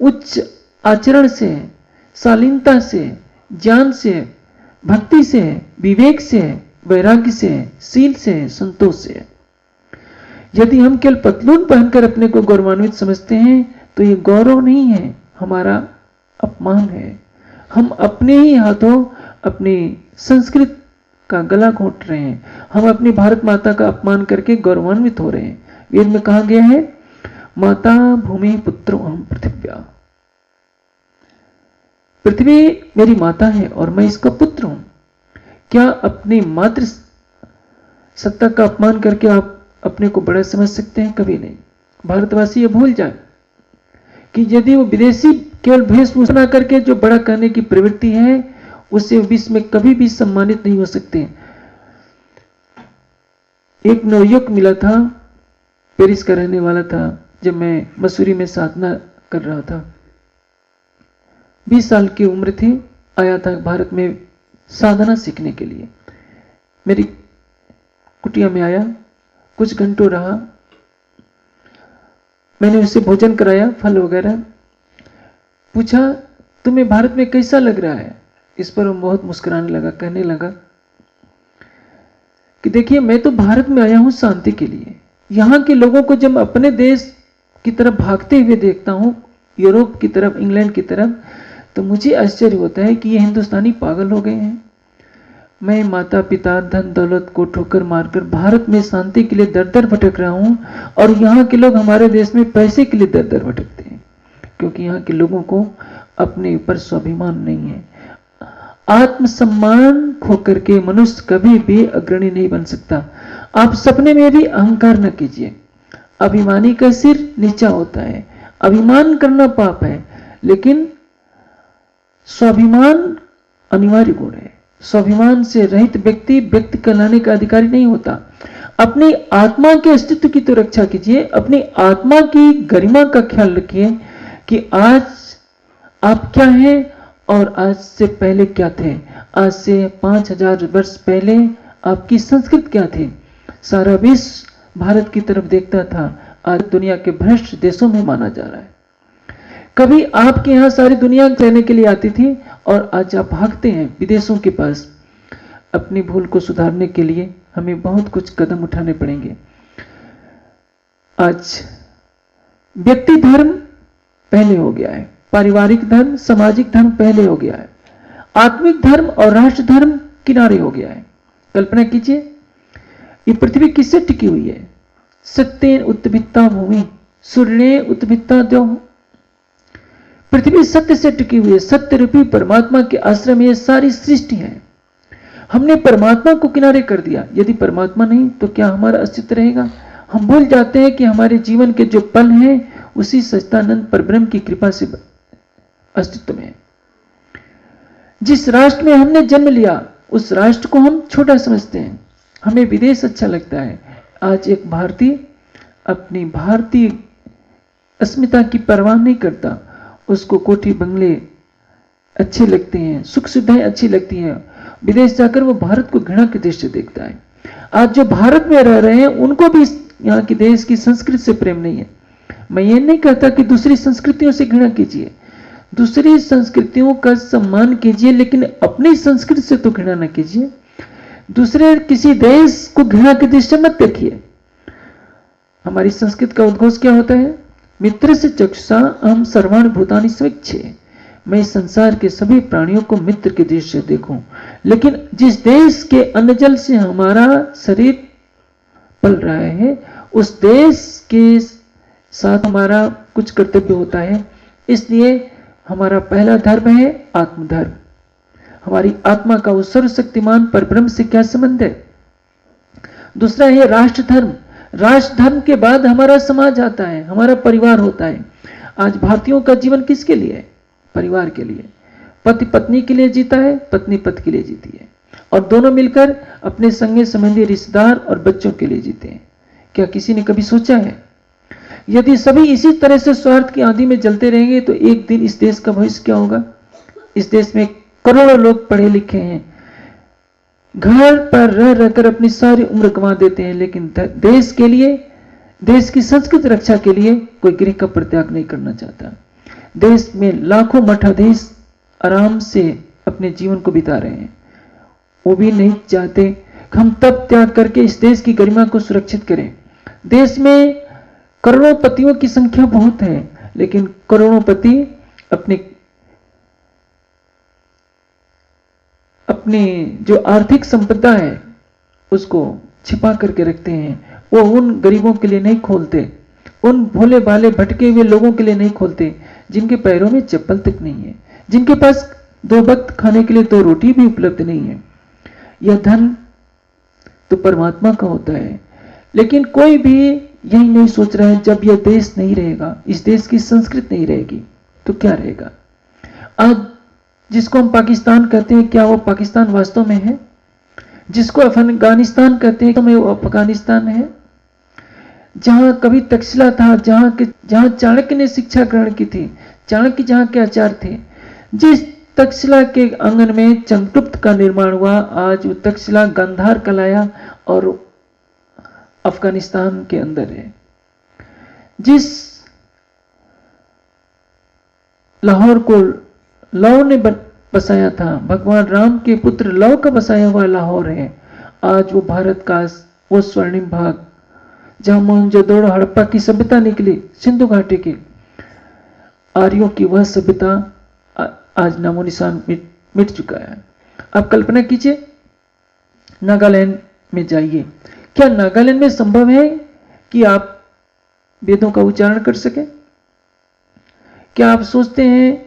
उच्च आचरण से है, शालीनता से, ज्ञान से, भक्ति से, विवेक से, वैराग्य से, शील से, संतोष से। यदि हम केवल पतलून पहनकर अपने को गौरवान्वित समझते हैं तो ये गौरव नहीं है, हमारा अपमान है। हम अपने ही हाथों अपनी संस्कृत का गला घोंट रहे हैं। हम अपनी भारत माता का अपमान करके गौरवान्वित हो रहे हैं। वेद में कहा गया है, माता भूमि पुत्रो अहम पृथिव्या। पृथ्वी मेरी माता है और मैं इसका पुत्र हूं। क्या अपनी मातृ सत्ता का अपमान करके आप अपने को बड़ा समझ सकते हैं? कभी नहीं। भारतवासी ये भूल जाए कि यदि वो विदेशी केवल वेशभूषा करके जो बड़ा करने की प्रवृत्ति है, उससे विश्व में कभी भी सम्मानित नहीं हो सकते। एक नवयुवक मिला था, पेरिस का रहने वाला था, जब मैं मसूरी में साधना कर रहा था। 20 साल की उम्र थी, आया था भारत में साधना सीखने के लिए। मेरी कुटिया में आया, कुछ घंटों रहा, मैंने उसे भोजन कराया, फल वगैरह। पूछा, तुम्हें भारत में कैसा लग रहा है? इस पर वो बहुत मुस्कुराने लगा, कहने लगा कि देखिए, मैं तो भारत में आया हूं शांति के लिए। यहां के लोगों को जब अपने देश की तरफ भागते हुए देखता हूं, यूरोप की तरफ, इंग्लैंड की तरफ, तो मुझे आश्चर्य होता है कि ये हिंदुस्तानी पागल हो गए हैं। मैं माता पिता धन दौलत को ठोकर मारकर भारत में शांति के लिए दर दर भटक रहा हूं, और यहाँ के लोग हमारे देश में पैसे के लिए दर दर भटकते हैं, क्योंकि यहाँ के लोगों को अपने ऊपर स्वाभिमान नहीं है। आत्मसम्मान खोकर के मनुष्य कभी भी अग्रणी नहीं बन सकता। आप सपने में भी अहंकार न कीजिए। अभिमानी का सिर नीचा होता है। अभिमान करना पाप है, लेकिन स्वाभिमान अनिवार्य गुण है। स्वाभिमान से रहित व्यक्ति व्यक्ति कहलाने का अधिकारी नहीं होता। अपनी आत्मा के अस्तित्व की तो रक्षा कीजिए, अपनी आत्मा की गरिमा का ख्याल रखिए कि आज आप क्या हैं और आज से पहले क्या थे। आज से 5000 वर्ष पहले आपकी संस्कृति क्या थी। सारा विश्व भारत की तरफ देखता था, आज दुनिया के भ्रष्ट देशों में माना जा रहा है। कभी आपके यहां सारी दुनिया रहने के लिए आती थी, और आज आप भागते हैं विदेशों के पास। अपनी भूल को सुधारने के लिए हमें बहुत कुछ कदम उठाने पड़ेंगे। आज व्यक्ति धर्म पहले हो गया है, पारिवारिक धर्म, सामाजिक धर्म पहले हो गया है, आत्मिक धर्म और राष्ट्र धर्म किनारे हो गया है। कल्पना कीजिए, ये पृथ्वी किससे टिकी हुई है? सत्येन उत्तभित्ता भूमि सूर्ये उत्तभित्ता द्यौः। पृथ्वी सत्य से टिकी हुई है। सत्य रूपी परमात्मा के आश्रय में ये सारी सृष्टि है। हमने परमात्मा को किनारे कर दिया। यदि परमात्मा नहीं तो क्या हमारा अस्तित्व रहेगा? हम भूल जाते हैं कि हमारे जीवन के जो पल हैं उसी सच्चिदानंद परब्रह्म की कृपा से अस्तित्व में है। जिस राष्ट्र में हमने जन्म लिया उस राष्ट्र को हम छोटा समझते हैं। हमें विदेश अच्छा लगता है। आज एक भारतीय अपनी भारतीय अस्मिता की परवाह नहीं करता। उसको कोठी बंगले अच्छे लगते हैं, सुख सुविधाएं अच्छी लगती हैं। विदेश जाकर वो भारत को घृणा के दृष्टि से देखता है। आज जो भारत में रह रहे हैं उनको भी यहाँ की देश की संस्कृति से प्रेम नहीं है। मैं ये नहीं कहता कि दूसरी संस्कृतियों से घृणा कीजिए, दूसरी संस्कृतियों का सम्मान कीजिए, लेकिन अपनी संस्कृति से तो घृणा न कीजिए। दूसरे किसी देश को घृणा की दृष्टि मत देखिए। हमारी संस्कृति का उद्घोष क्या होता है? मित्र से चक्षुषा अहम सर्वाणि भूतानि स्वेच्छे। मैं इस संसार के सभी प्राणियों को मित्र की दृष्टि से देखूं। लेकिन जिस देश के अन्न जल से हमारा शरीर पल रहा है उस देश के साथ हमारा कुछ कर्तव्य होता है। इसलिए हमारा पहला धर्म है आत्मधर्म। हमारी आत्मा का उस सर्वशक्तिमान परब्रह्म से क्या संबंध है? दूसरा है राष्ट्र धर्म। राष्ट्र धर्म के बाद हमारा समाज आता है, हमारा परिवार होता है। आज भारतीयों का जीवन किसके लिए है? परिवार के लिए। पति पत्नी के लिए जीता है, पत्नी पति के लिए जीती है, और दोनों मिलकर अपने संगे संबंधी रिश्तेदार और बच्चों के लिए जीते हैं। क्या किसी ने कभी सोचा है यदि सभी इसी तरह से स्वार्थ की आंधी में जलते रहेंगे तो एक दिन इस देश का भविष्य क्या होगा? इस देश में करोड़ों लोग पढ़े लिखे हैं, घर पर रह रहकर अपनी सारी उम्र गंवा देते हैं, लेकिन देश के लिए, देश की संस्कृति रक्षा के लिए कोई गृह का परित्याग नहीं करना चाहता। देश में लाखों मठाधीश आराम से अपने जीवन को बिता रहे हैं। वो भी नहीं चाहते कि हम तप त्याग करके इस देश की गरिमा को सुरक्षित करें। देश में करोड़ों पतियों की संख्या बहुत है, लेकिन करोड़ों पति अपनी जो आर्थिक संपदा है उसको छिपा करके रखते हैं। वो उन गरीबों के लिए नहीं खोलते, उन भोले भाले भटके हुए लोगों के लिए नहीं खोलते जिनके पैरों में चप्पल तक नहीं है, जिनके पास 2 वक्त खाने के लिए 2 रोटी भी उपलब्ध नहीं है। यह धन तो परमात्मा का होता है, लेकिन कोई भी यही नहीं सोच रहा है, जब यह देश नहीं रहेगा, इस देश की संस्कृति नहीं रहेगी, तो क्या रहेगा। आज जिसको हम पाकिस्तान कहते हैं, क्या वो पाकिस्तान वास्तव में है? जिसको अफगानिस्तान कहते हैं, तो वो अफगानिस्तान है? जहां कभी तक्षशिला था, जहां चाणक्य ने शिक्षा ग्रहण की थी, चाणक्य जहां के आचार्य थे, जिस तक्षशिला के आंगन में चंद्रगुप्त का निर्माण हुआ, आज वो तक्षशिला गांधार कहलाया और अफगानिस्तान के अंदर है। जिस लाहौर को लव ने बसाया था, भगवान राम के पुत्र लव का बसाया हुआ लाहौर है, आज वो भारत का वो स्वर्णिम भाग जहां मोहनजोदड़ो हड़प्पा की सभ्यता निकली, सिंधु घाटी की आर्यों की वह सभ्यता आज नामो निशान मिट चुका है। आप कल्पना कीजिए, नागालैंड में जाइए, क्या नागालैंड में संभव है कि आप वेदों का उच्चारण कर सके? क्या आप सोचते हैं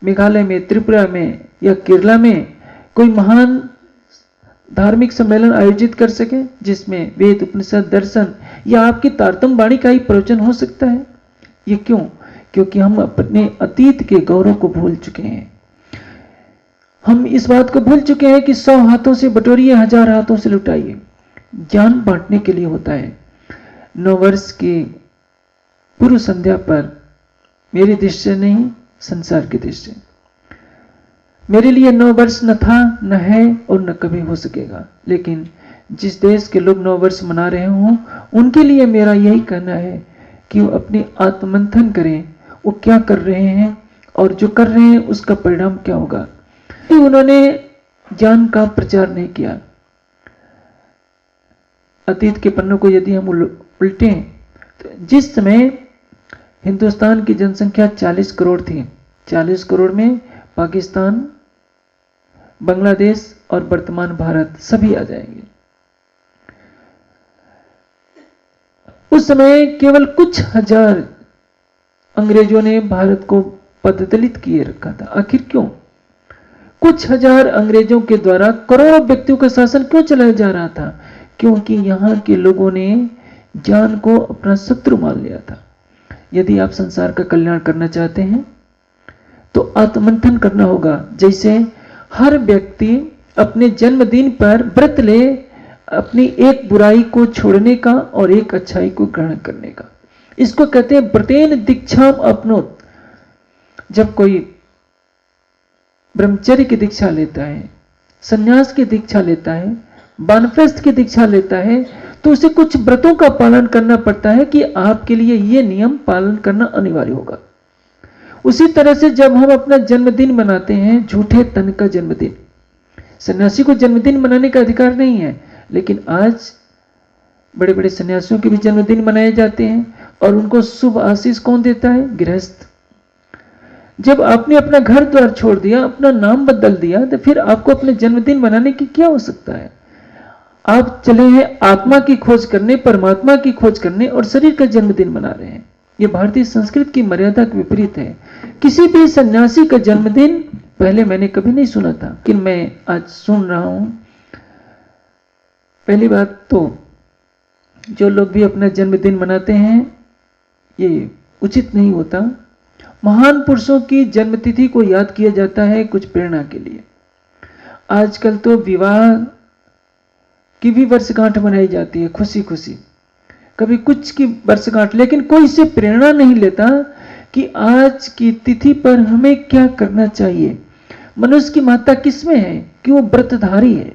मेघालय में, त्रिपुरा में या केरला में कोई महान धार्मिक सम्मेलन आयोजित कर सके जिसमें वेद, उपनिषद, दर्शन या आपकी तारतम वाणी का ही प्रवचन हो सकता है? ये क्यों? क्योंकि हम अपने अतीत के गौरव को भूल चुके हैं। हम इस बात को भूल चुके हैं कि 100 हाथों से बटोरिए, 1000 हाथों से लुटाइए। ज्ञान बांटने के लिए होता है। 9 वर्ष की पूर्व संध्या पर मेरी दृष्टि से नहीं, संसार की दृष्टि से मेरे लिए 9 वर्ष न था, न है और न कभी हो सकेगा। लेकिन जिस देश के लोग 9 वर्ष मना रहे हों, उनके लिए मेरा यही कहना है कि वो अपनी आत्ममंथन करें, वो क्या कर रहे हैं और जो कर रहे हैं उसका परिणाम क्या होगा। उन्होंने ज्ञान का प्रचार नहीं किया। अतीत के पन्नों को यदि हम उल्टें तो जिस समय हिंदुस्तान की जनसंख्या 40 करोड़ थी, 40 करोड़ में पाकिस्तान, बांग्लादेश और वर्तमान भारत सभी आ जाएंगे। उस समय केवल कुछ हजार अंग्रेजों ने भारत को पददलित किए रखा था। आखिर क्यों? कुछ हजार अंग्रेजों के द्वारा करोड़ों व्यक्तियों का शासन क्यों चलाया जा रहा था? क्योंकि यहां के लोगों ने ज्ञान को अपना शत्रु मान लिया था। यदि आप संसार का कल्याण करना चाहते हैं तो आत्ममंथन करना होगा। जैसे हर व्यक्ति अपने जन्मदिन पर व्रत ले, अपनी एक बुराई को छोड़ने का और एक अच्छाई को ग्रहण करने का। इसको कहते हैं व्रतेन दीक्षाम अपनोत। जब कोई ब्रह्मचर्य की दीक्षा लेता है, संन्यास की दीक्षा लेता है, वानप्रस्थ की दीक्षा लेता है, तो उसे कुछ व्रतों का पालन करना पड़ता है कि आपके लिए यह नियम पालन करना अनिवार्य होगा। उसी तरह से जब हम अपना जन्मदिन मनाते हैं, झूठे तन का जन्मदिन, सन्यासी को जन्मदिन मनाने का अधिकार नहीं है, लेकिन आज बड़े बड़े सन्यासियों के भी जन्मदिन मनाए जाते हैं और उनको शुभ आशीष कौन देता है? गृहस्थ। जब आपने अपना घर द्वार छोड़ दिया, अपना नाम बदल दिया, तो फिर आपको अपने जन्मदिन मनाने की क्या हो सकता है? आप चले हैं आत्मा की खोज करने, परमात्मा की खोज करने और शरीर का जन्मदिन मना रहे हैं। यह भारतीय संस्कृति की मर्यादा के विपरीत है। किसी भी सन्यासी का जन्मदिन पहले मैंने कभी नहीं सुना था, कि मैं आज सुन रहा हूं। पहली बात तो जो लोग भी अपना जन्मदिन मनाते हैं, ये उचित नहीं होता। महान पुरुषों की जन्मतिथि को याद किया जाता है कुछ प्रेरणा के लिए। आजकल तो विवाह की भी वर्षगांठ मनाई जाती है खुशी खुशी, कभी कुछ की वर्षगांठ, लेकिन कोई इससे प्रेरणा नहीं लेता कि आज की तिथि पर हमें क्या करना चाहिए। मनुष्य की महत्ता किसमें है? कि वो व्रतधारी है।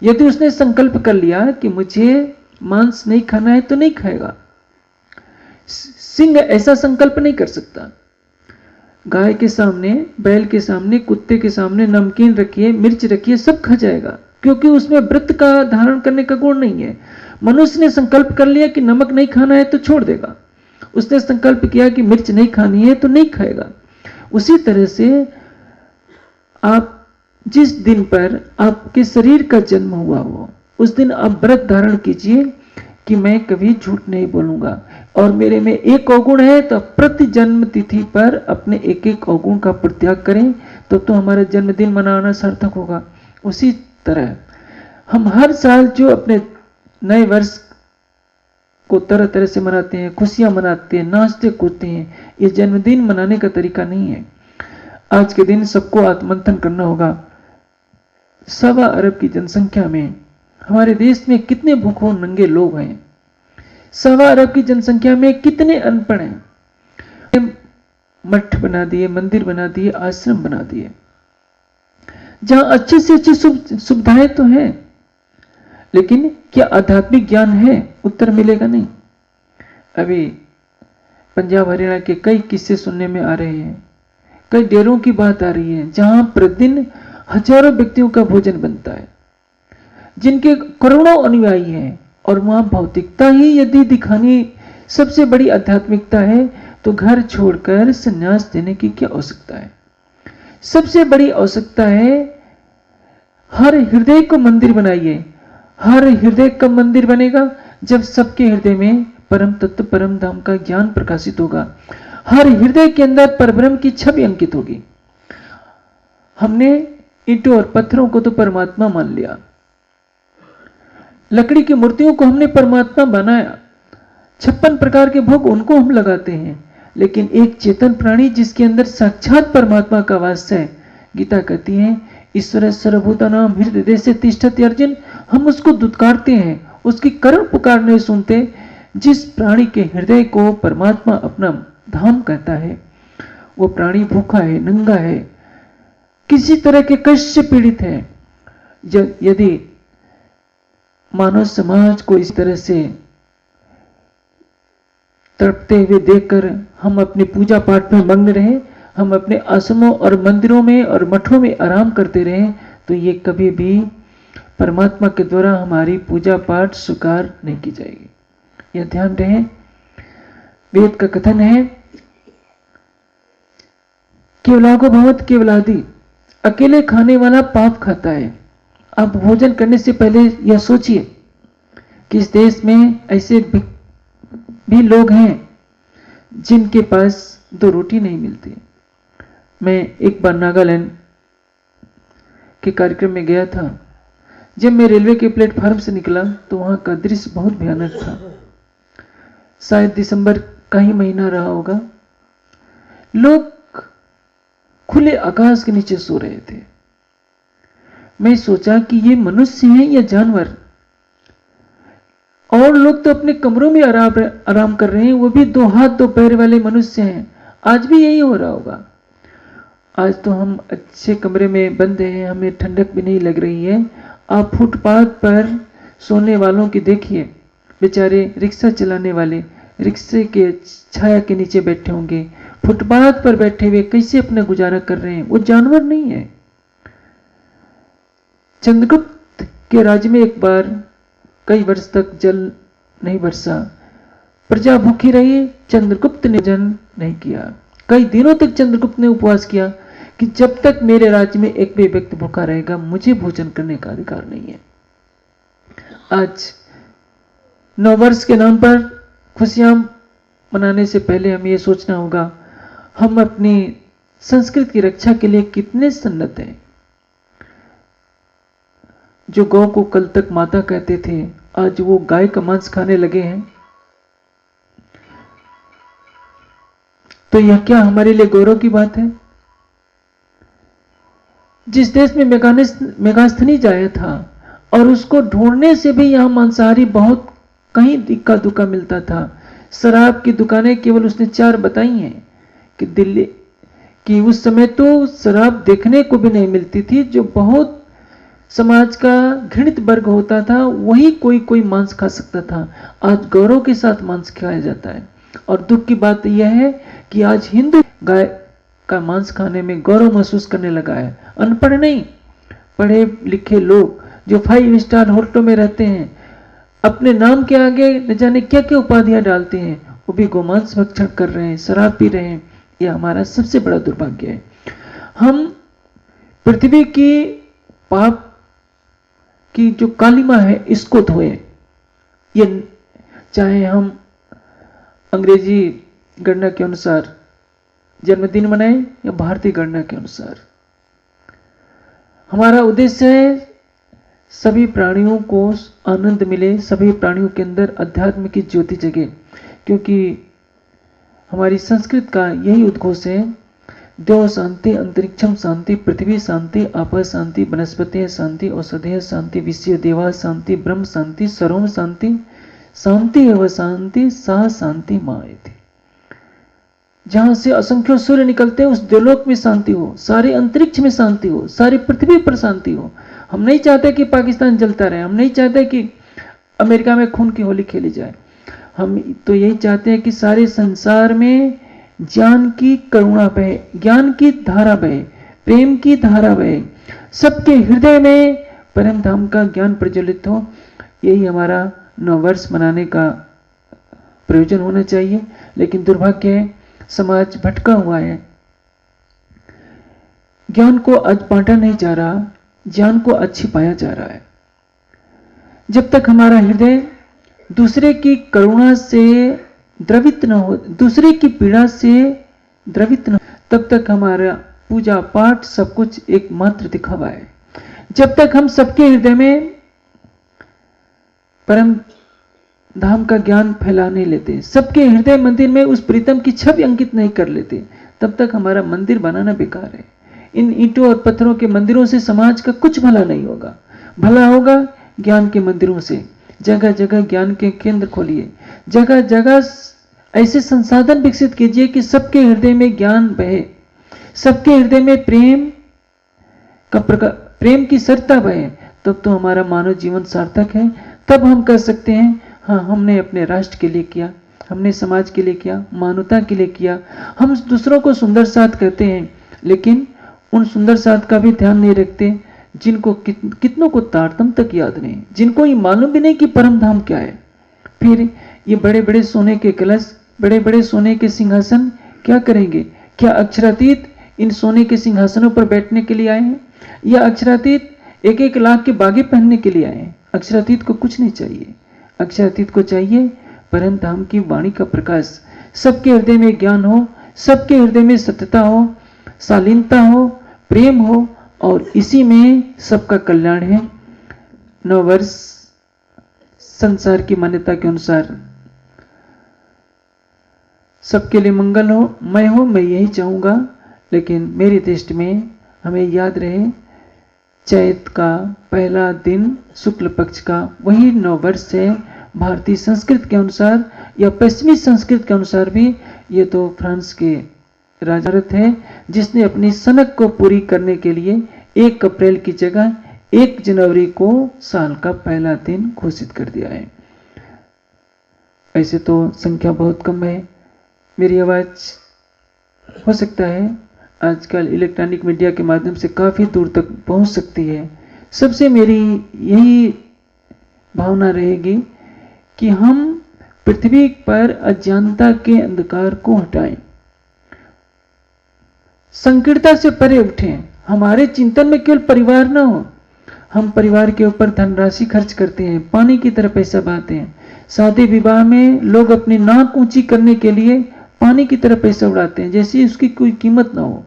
यदि उसने संकल्प कर लिया कि मुझे मांस नहीं खाना है, तो नहीं खाएगा। सिंह ऐसा संकल्प नहीं कर सकता। गाय के सामने, बैल के सामने, कुत्ते के सामने नमकीन रखिए, मिर्च रखिए, सब खा जाएगा, क्योंकि उसमें व्रत का धारण करने का गुण नहीं है। मनुष्य ने संकल्प कर लिया कि नमक नहीं खाना है तो छोड़ देगा। उसने संकल्प किया कि मिर्च नहीं खानी है तो नहीं खाएगा। उसी तरह से आप जिस दिन पर आपके शरीर का जन्म हुआ हो, उस दिन आप व्रत धारण कीजिए कि मैं कभी झूठ नहीं बोलूंगा और मेरे में एक अवगुण है, तो प्रति जन्म तिथि पर अपने एक एक अवगुण का परित्याग करें, तो हमारा जन्मदिन मनाना सार्थक होगा। उसी तरह हम हर साल जो अपने नए वर्ष को तरह तरह से मनाते हैं, खुशियां मनाते हैं, नाचते कूदते हैं। ये जन्मदिन मनाने का तरीका नहीं है। आज के दिन सबको आत्ममंथन करना होगा। 1.25 अरब की जनसंख्या में हमारे देश में कितने भूखों नंगे लोग हैं? 1.25 अरब की जनसंख्या में कितने अनपढ़ हैं? मठ बना दिए, मंदिर बना दिए, आश्रम बना दिए, जहां अच्छी से अच्छी सुविधाएं तो हैं, लेकिन क्या आध्यात्मिक ज्ञान है? उत्तर मिलेगा नहीं। अभी पंजाब हरियाणा के कई किस्से सुनने में आ रहे हैं, कई डेरों की बात आ रही है, जहां प्रतिदिन हजारों व्यक्तियों का भोजन बनता है, जिनके करोड़ों अनुयायी हैं, और वहां भौतिकता ही यदि दिखानी सबसे बड़ी आध्यात्मिकता है, तो घर छोड़कर संन्यास देने की क्या आवश्यकता है? सबसे बड़ी आवश्यकता है हर हृदय को मंदिर बनाइए। हर हृदय का मंदिर बनेगा जब सबके हृदय में परम तत्व, परम धाम का ज्ञान प्रकाशित होगा। हर हृदय के अंदर परब्रह्म की छवि अंकित होगी। हमने ईंटों और पत्थरों को तो परमात्मा मान लिया, लकड़ी की मूर्तियों को हमने परमात्मा बनाया, 56 प्रकार के भोग उनको हम लगाते हैं, लेकिन एक चेतन प्राणी जिसके अंदर साक्षात परमात्मा का वास है, गीता कहती है ईश्वर सर्वभूतानां हृदय से तिष्ठति अर्जुन, हम उसको दुत्कारते हैं, उसकी करुण पुकार नहीं सुनते। जिस प्राणी के हृदय को परमात्मा अपना धाम कहता है, वो प्राणी भूखा है, नंगा है, किसी तरह के कष्ट से पीड़ित है। यदि मानव समाज को इस तरह से तड़पते हुए देखकर हम अपनी पूजा पाठ में मग्न रहे, हम अपने आश्रमों और मंदिरों में और मठों में आराम करते रहे, तो ये कभी भी परमात्मा के द्वारा हमारी पूजा पाठ स्वीकार नहीं की जाएगी। यह ध्यान रहे। वेद का कथन है केवलागो भवत केवलादि, अकेले खाने वाला पाप खाता है। आप भोजन करने से पहले यह सोचिए कि इस देश में ऐसे भी लोग हैं जिनके पास 2 रोटी नहीं मिलती। मैं एक बार नागालैंड के कार्यक्रम में गया था। जब मैं रेलवे के प्लेटफार्म से निकला तो वहां का दृश्य बहुत भयानक था। शायद दिसंबर का ही महीना रहा होगा। लोग खुले आकाश के नीचे सो रहे थे। मैं सोचा कि ये मनुष्य हैं या जानवर? और लोग तो अपने कमरों में आराम कर रहे हैं, वो भी 2 हाथ 2 पैर वाले मनुष्य हैं। आज भी यही हो रहा होगा। आज तो हम अच्छे कमरे में बंद हैं, हमें ठंडक भी नहीं लग रही है। आप फुटपाथ पर सोने वालों की देखिए, बेचारे रिक्शा चलाने वाले रिक्शे के छाया के नीचे बैठे होंगे, फुटपाथ पर बैठे हुए कैसे अपना गुजारा कर रहे हैं। वो जानवर नहीं है। चंद्रगुप्त के राज्य में एक बार कई वर्ष तक जल नहीं बरसा, प्रजा भूखी रही। चंद्रगुप्त ने भोजन नहीं किया। कई दिनों तक चंद्रगुप्त ने उपवास किया कि जब तक मेरे राज्य में एक भी व्यक्ति भूखा रहेगा, मुझे भोजन करने का अधिकार नहीं है। आज नववर्ष के नाम पर खुशियां मनाने से पहले हमें यह सोचना होगा, हम अपनी संस्कृति की रक्षा के लिए कितने सन्नत हैं। जो गौ को कल तक माता कहते थे, आज वो गाय का मांस खाने लगे हैं। तो यह क्या हमारे लिए गौरव की बात है? जिस देश में मेगास्थनीज आया था और उसको ढूंढने से भी यहां मांसाहारी बहुत कहीं इक्का दुक्का मिलता था। शराब की दुकानें केवल उसने 4 बताई हैं कि दिल्ली की उस समय तो शराब देखने को भी नहीं मिलती थी। जो बहुत समाज का घृणित वर्ग होता था वही कोई मांस खा सकता था। आज गौरव के साथ मांस खाया जाता है। और दुख की बात यह है कि आज हिंदू गाय का मांस खाने में गौरव महसूस करने लगा है। अनपढ़ नहीं, पढ़े लिखे लोग जो 5 स्टार होटलों में रहते हैं, अपने नाम के आगे न जाने क्या क्या उपाधियां डालते हैं, वो भी गोमांस भक्षण कर रहे हैं, शराब पी रहे हैं। यह हमारा सबसे बड़ा दुर्भाग्य है। हम पृथ्वी की पाप की जो कालिमा है इसको धोए। ये चाहे हम अंग्रेजी गणना के अनुसार जन्मदिन मनाएं या भारतीय गणना के अनुसार, हमारा उद्देश्य है सभी प्राणियों को आनंद मिले, सभी प्राणियों के अंदर अध्यात्म की ज्योति जगे। क्योंकि हमारी संस्कृत का यही उद्घोष है, देव शांति, अंतरिक्षम शांति, पृथ्वी शांति, आपः शांति, वनस्पति शांति, औषधि शांति, विश्व देवा शांति, ब्रह्म शांति, सर्वम शांति, शांति एवं शांति, सा शांति मायति। जहां से असंख्य सूर्य निकलते हैं उस देवलोक में शांति हो, सारे अंतरिक्ष में शांति हो, सारी पृथ्वी पर शांति हो। हम नहीं चाहते कि पाकिस्तान जलता रहे, हम नहीं चाहते कि अमेरिका में खून की होली खेली जाए। हम तो यही चाहते हैं कि सारे संसार में ज्ञान की करुणा बहे, ज्ञान की धारा बहे, प्रेम की धारा बहे, सबके हृदय में परम धाम का ज्ञान प्रज्वलित हो। यही हमारा नववर्ष मनाने का प्रयोजन होना चाहिए। लेकिन दुर्भाग्य है, समाज भटका हुआ है, ज्ञान को आज बांटा नहीं जा रहा, ज्ञान को आज छिपाया जा रहा है। जब तक हमारा हृदय दूसरे की करुणा से द्रवित न हो, दूसरे की पीड़ा से द्रवित न हो, तब तक हमारा पूजा पाठ सब कुछ एक मात्र दिखावा है। जब तक हम सबके हृदय में परम धाम का ज्ञान फैला नहीं लेते, सबके हृदय मंदिर में उस प्रीतम की छवि अंकित नहीं कर लेते, तब तक हमारा मंदिर बनाना बेकार है। इन ईंटों और पत्थरों के मंदिरों से समाज का कुछ भला नहीं होगा। भला होगा ज्ञान के मंदिरों से। जगह जगह ज्ञान के केंद्र खोलिए, जगह जगह ऐसे संसाधन विकसित कीजिए कि सबके हृदय में ज्ञान बहे, सबके हृदय में प्रेम की सरता बहे। तब तो हमारा मानव जीवन सार्थक है। तब हम कह सकते हैं, हाँ, हमने अपने राष्ट्र के लिए किया, हमने समाज के लिए किया, मानवता के लिए किया। हम दूसरों को सुंदर साथ कहते हैं, लेकिन उन सुंदर साथ का भी ध्यान नहीं रखते जिनको कितनों को तारतम तक याद नहीं, जिनको ये मालूम भी नहीं कि परम धाम क्या है। फिर ये बड़े बड़े सोने के कलश, बड़े बड़े सोने के सिंहासन क्या करेंगे? क्या अक्षरातीत इन सोने के सिंहासनों पर बैठने के लिए आए हैं, या अक्षरातीत 1-1 लाख के बागे पहनने के लिए आए हैं? अक्षरातीत को कुछ नहीं चाहिए। अक्षरातीत को चाहिए परम धाम की वाणी का प्रकाश। सबके हृदय में ज्ञान हो, सबके हृदय में सत्यता हो, शालीनता हो, प्रेम हो, और इसी में सबका कल्याण है। नववर्ष संसार की मान्यता के अनुसार सबके लिए मंगल हो, मैं यही चाहूंगा। लेकिन मेरी दृष्टि में हमें याद रहे, चैत का पहला दिन शुक्ल पक्ष का वही नववर्ष है। भारतीय संस्कृत के अनुसार या पश्चिमी संस्कृत के अनुसार भी ये तो फ्रांस के राजा है जिसने अपनी सनक को पूरी करने के लिए 1 अप्रैल की जगह 1 जनवरी को साल का पहला दिन घोषित कर दिया है। ऐसे तो संख्या बहुत कम है। मेरी आवाज हो सकता है आजकल इलेक्ट्रॉनिक मीडिया के माध्यम से काफी दूर तक पहुंच सकती है। सबसे मेरी यही भावना रहेगी कि हम पृथ्वी पर अज्ञानता के अंधकार को हटाएं, संकीर्णता से परे उठें। हमारे चिंतन में केवल परिवार ना हो। हम परिवार के ऊपर धनराशि खर्च करते हैं, पानी की तरह पैसा बहाते हैं। शादी विवाह में लोग अपनी नाक ऊंची करने के लिए पानी की तरह पैसा उड़ाते हैं, जैसे उसकी कोई कीमत ना हो।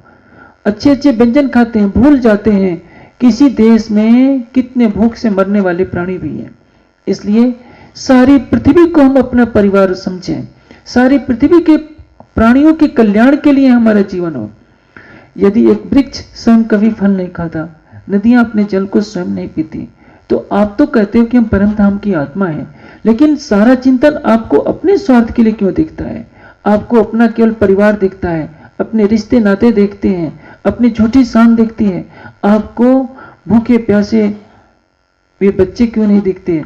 अच्छे अच्छे व्यंजन खाते हैं, भूल जाते हैं किसी देश में कितने भूख से मरने वाले प्राणी भी हैं। इसलिए सारी पृथ्वी को हम अपना परिवार समझें, सारी पृथ्वी के प्राणियों के कल्याण के लिए हमारा जीवन हो। यदि एक वृक्ष स्वयं कभी फल नहीं खाता, नदियां अपने जल को स्वयं नहीं पीती, तो आप तो कहते हो कि हम परम धाम की आत्मा है, लेकिन सारा चिंतन आपको अपने स्वार्थ के लिए क्यों दिखता है? आपको अपना केवल परिवार दिखता है, अपने रिश्ते नाते देखते हैं, अपनी झूठी शान दिखती है। आपको भूखे प्यासे वे बच्चे क्यों नहीं दिखते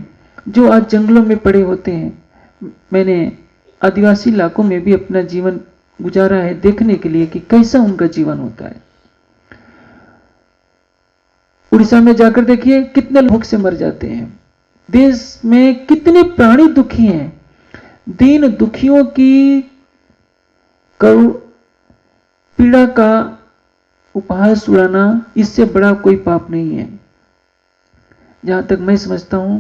जो आज जंगलों में पड़े होते हैं? मैंने आदिवासी इलाकों में भी अपना जीवन गुजारा है, देखने के लिए कि कैसा उनका जीवन होता है। उड़ीसा में जाकर देखिए कितने भूख से मर जाते हैं। देश में कितने प्राणी दुखी हैं। दीन दुखियों की पीड़ा का उपहास उड़ाना, इससे बड़ा कोई पाप नहीं है। जहां तक मैं समझता हूं,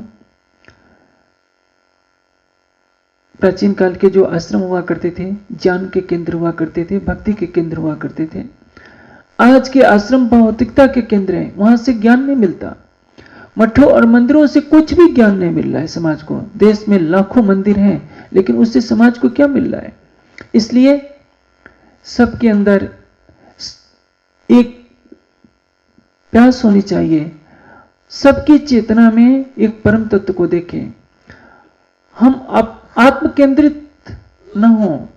प्राचीन काल के जो आश्रम हुआ करते थे, ज्ञान के केंद्र हुआ करते थे, भक्ति के केंद्र हुआ करते थे। आज के आश्रम भौतिकता के केंद्र हैं, वहां से ज्ञान नहीं मिलता। मठों और मंदिरों से कुछ भी ज्ञान नहीं मिल रहा है समाज को। देश में लाखों मंदिर हैं, लेकिन उससे समाज को क्या मिल रहा है? इसलिए सबके अंदर एक प्यास होनी चाहिए, सबकी चेतना में एक परम तत्व को देखें। हम आत्म केंद्रित न हो,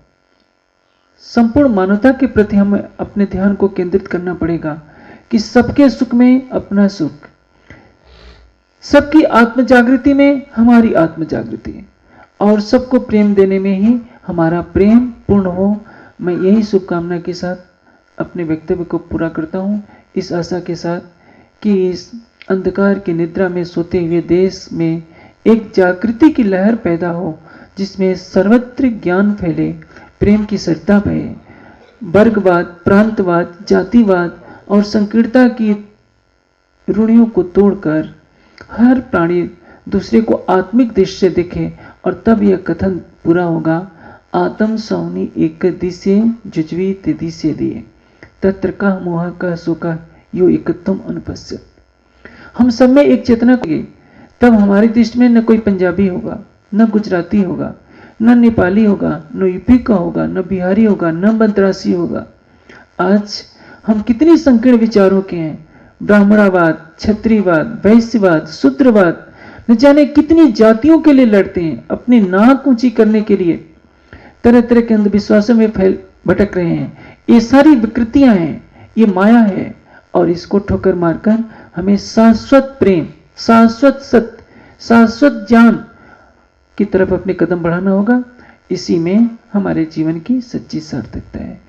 संपूर्ण मानवता के प्रति हमें अपने ध्यान को केंद्रित करना पड़ेगा कि सबके सुख में अपना सुख, सबकी आत्म जागृति में हमारी आत्म जागृति, और सबको प्रेम देने में ही हमारा प्रेम पूर्ण हो। मैं यही शुभकामना के साथ अपने वक्तव्य को पूरा करता हूँ, इस आशा के साथ कि इस अंधकार की निद्रा में सोते हुए देश में एक जागृति की लहर पैदा हो, जिसमें सर्वत्र ज्ञान फैले, प्रेम की सरिता बहे, वर्गवाद, प्रांतवाद, जातिवाद और संकीर्णता की रूढ़ियों को तोड़कर हर प्राणी दूसरे को आत्मिक दृष्टि से देखे, और तब यह कथन पूरा होगा, आत्म सौनी एक दिशे जुजवी ते दिशे दिए तत्र का मोह का सुखा यो एकत्वम अनुपस्थित। हम सब में एक चेतना होगी, तब हमारी दृष्टि में न कोई पंजाबी होगा, न गुजराती होगा, न नेपाली होगा, न यूपी का होगा, न बिहारी होगा, न मद्रासी होगा। आज हम कितनी संकीर्ण विचारों के हैं, ब्राह्मणवाद, क्षत्रियवाद, वैश्यवाद, शूद्रवाद, न जाने कितनी जातियों के लिए लड़ते हैं, अपनी नाक ऊंची करने के लिए तरह तरह के अंधविश्वासों में भटक रहे हैं। ये सारी विकृतियां हैं, ये माया है, और इसको ठोकर मारकर हमें शाश्वत प्रेम, शाश्वत सत्य, शाश्वत ज्ञान की तरफ अपने कदम बढ़ाना होगा। इसी में हमारे जीवन की सच्ची सार्थकता है।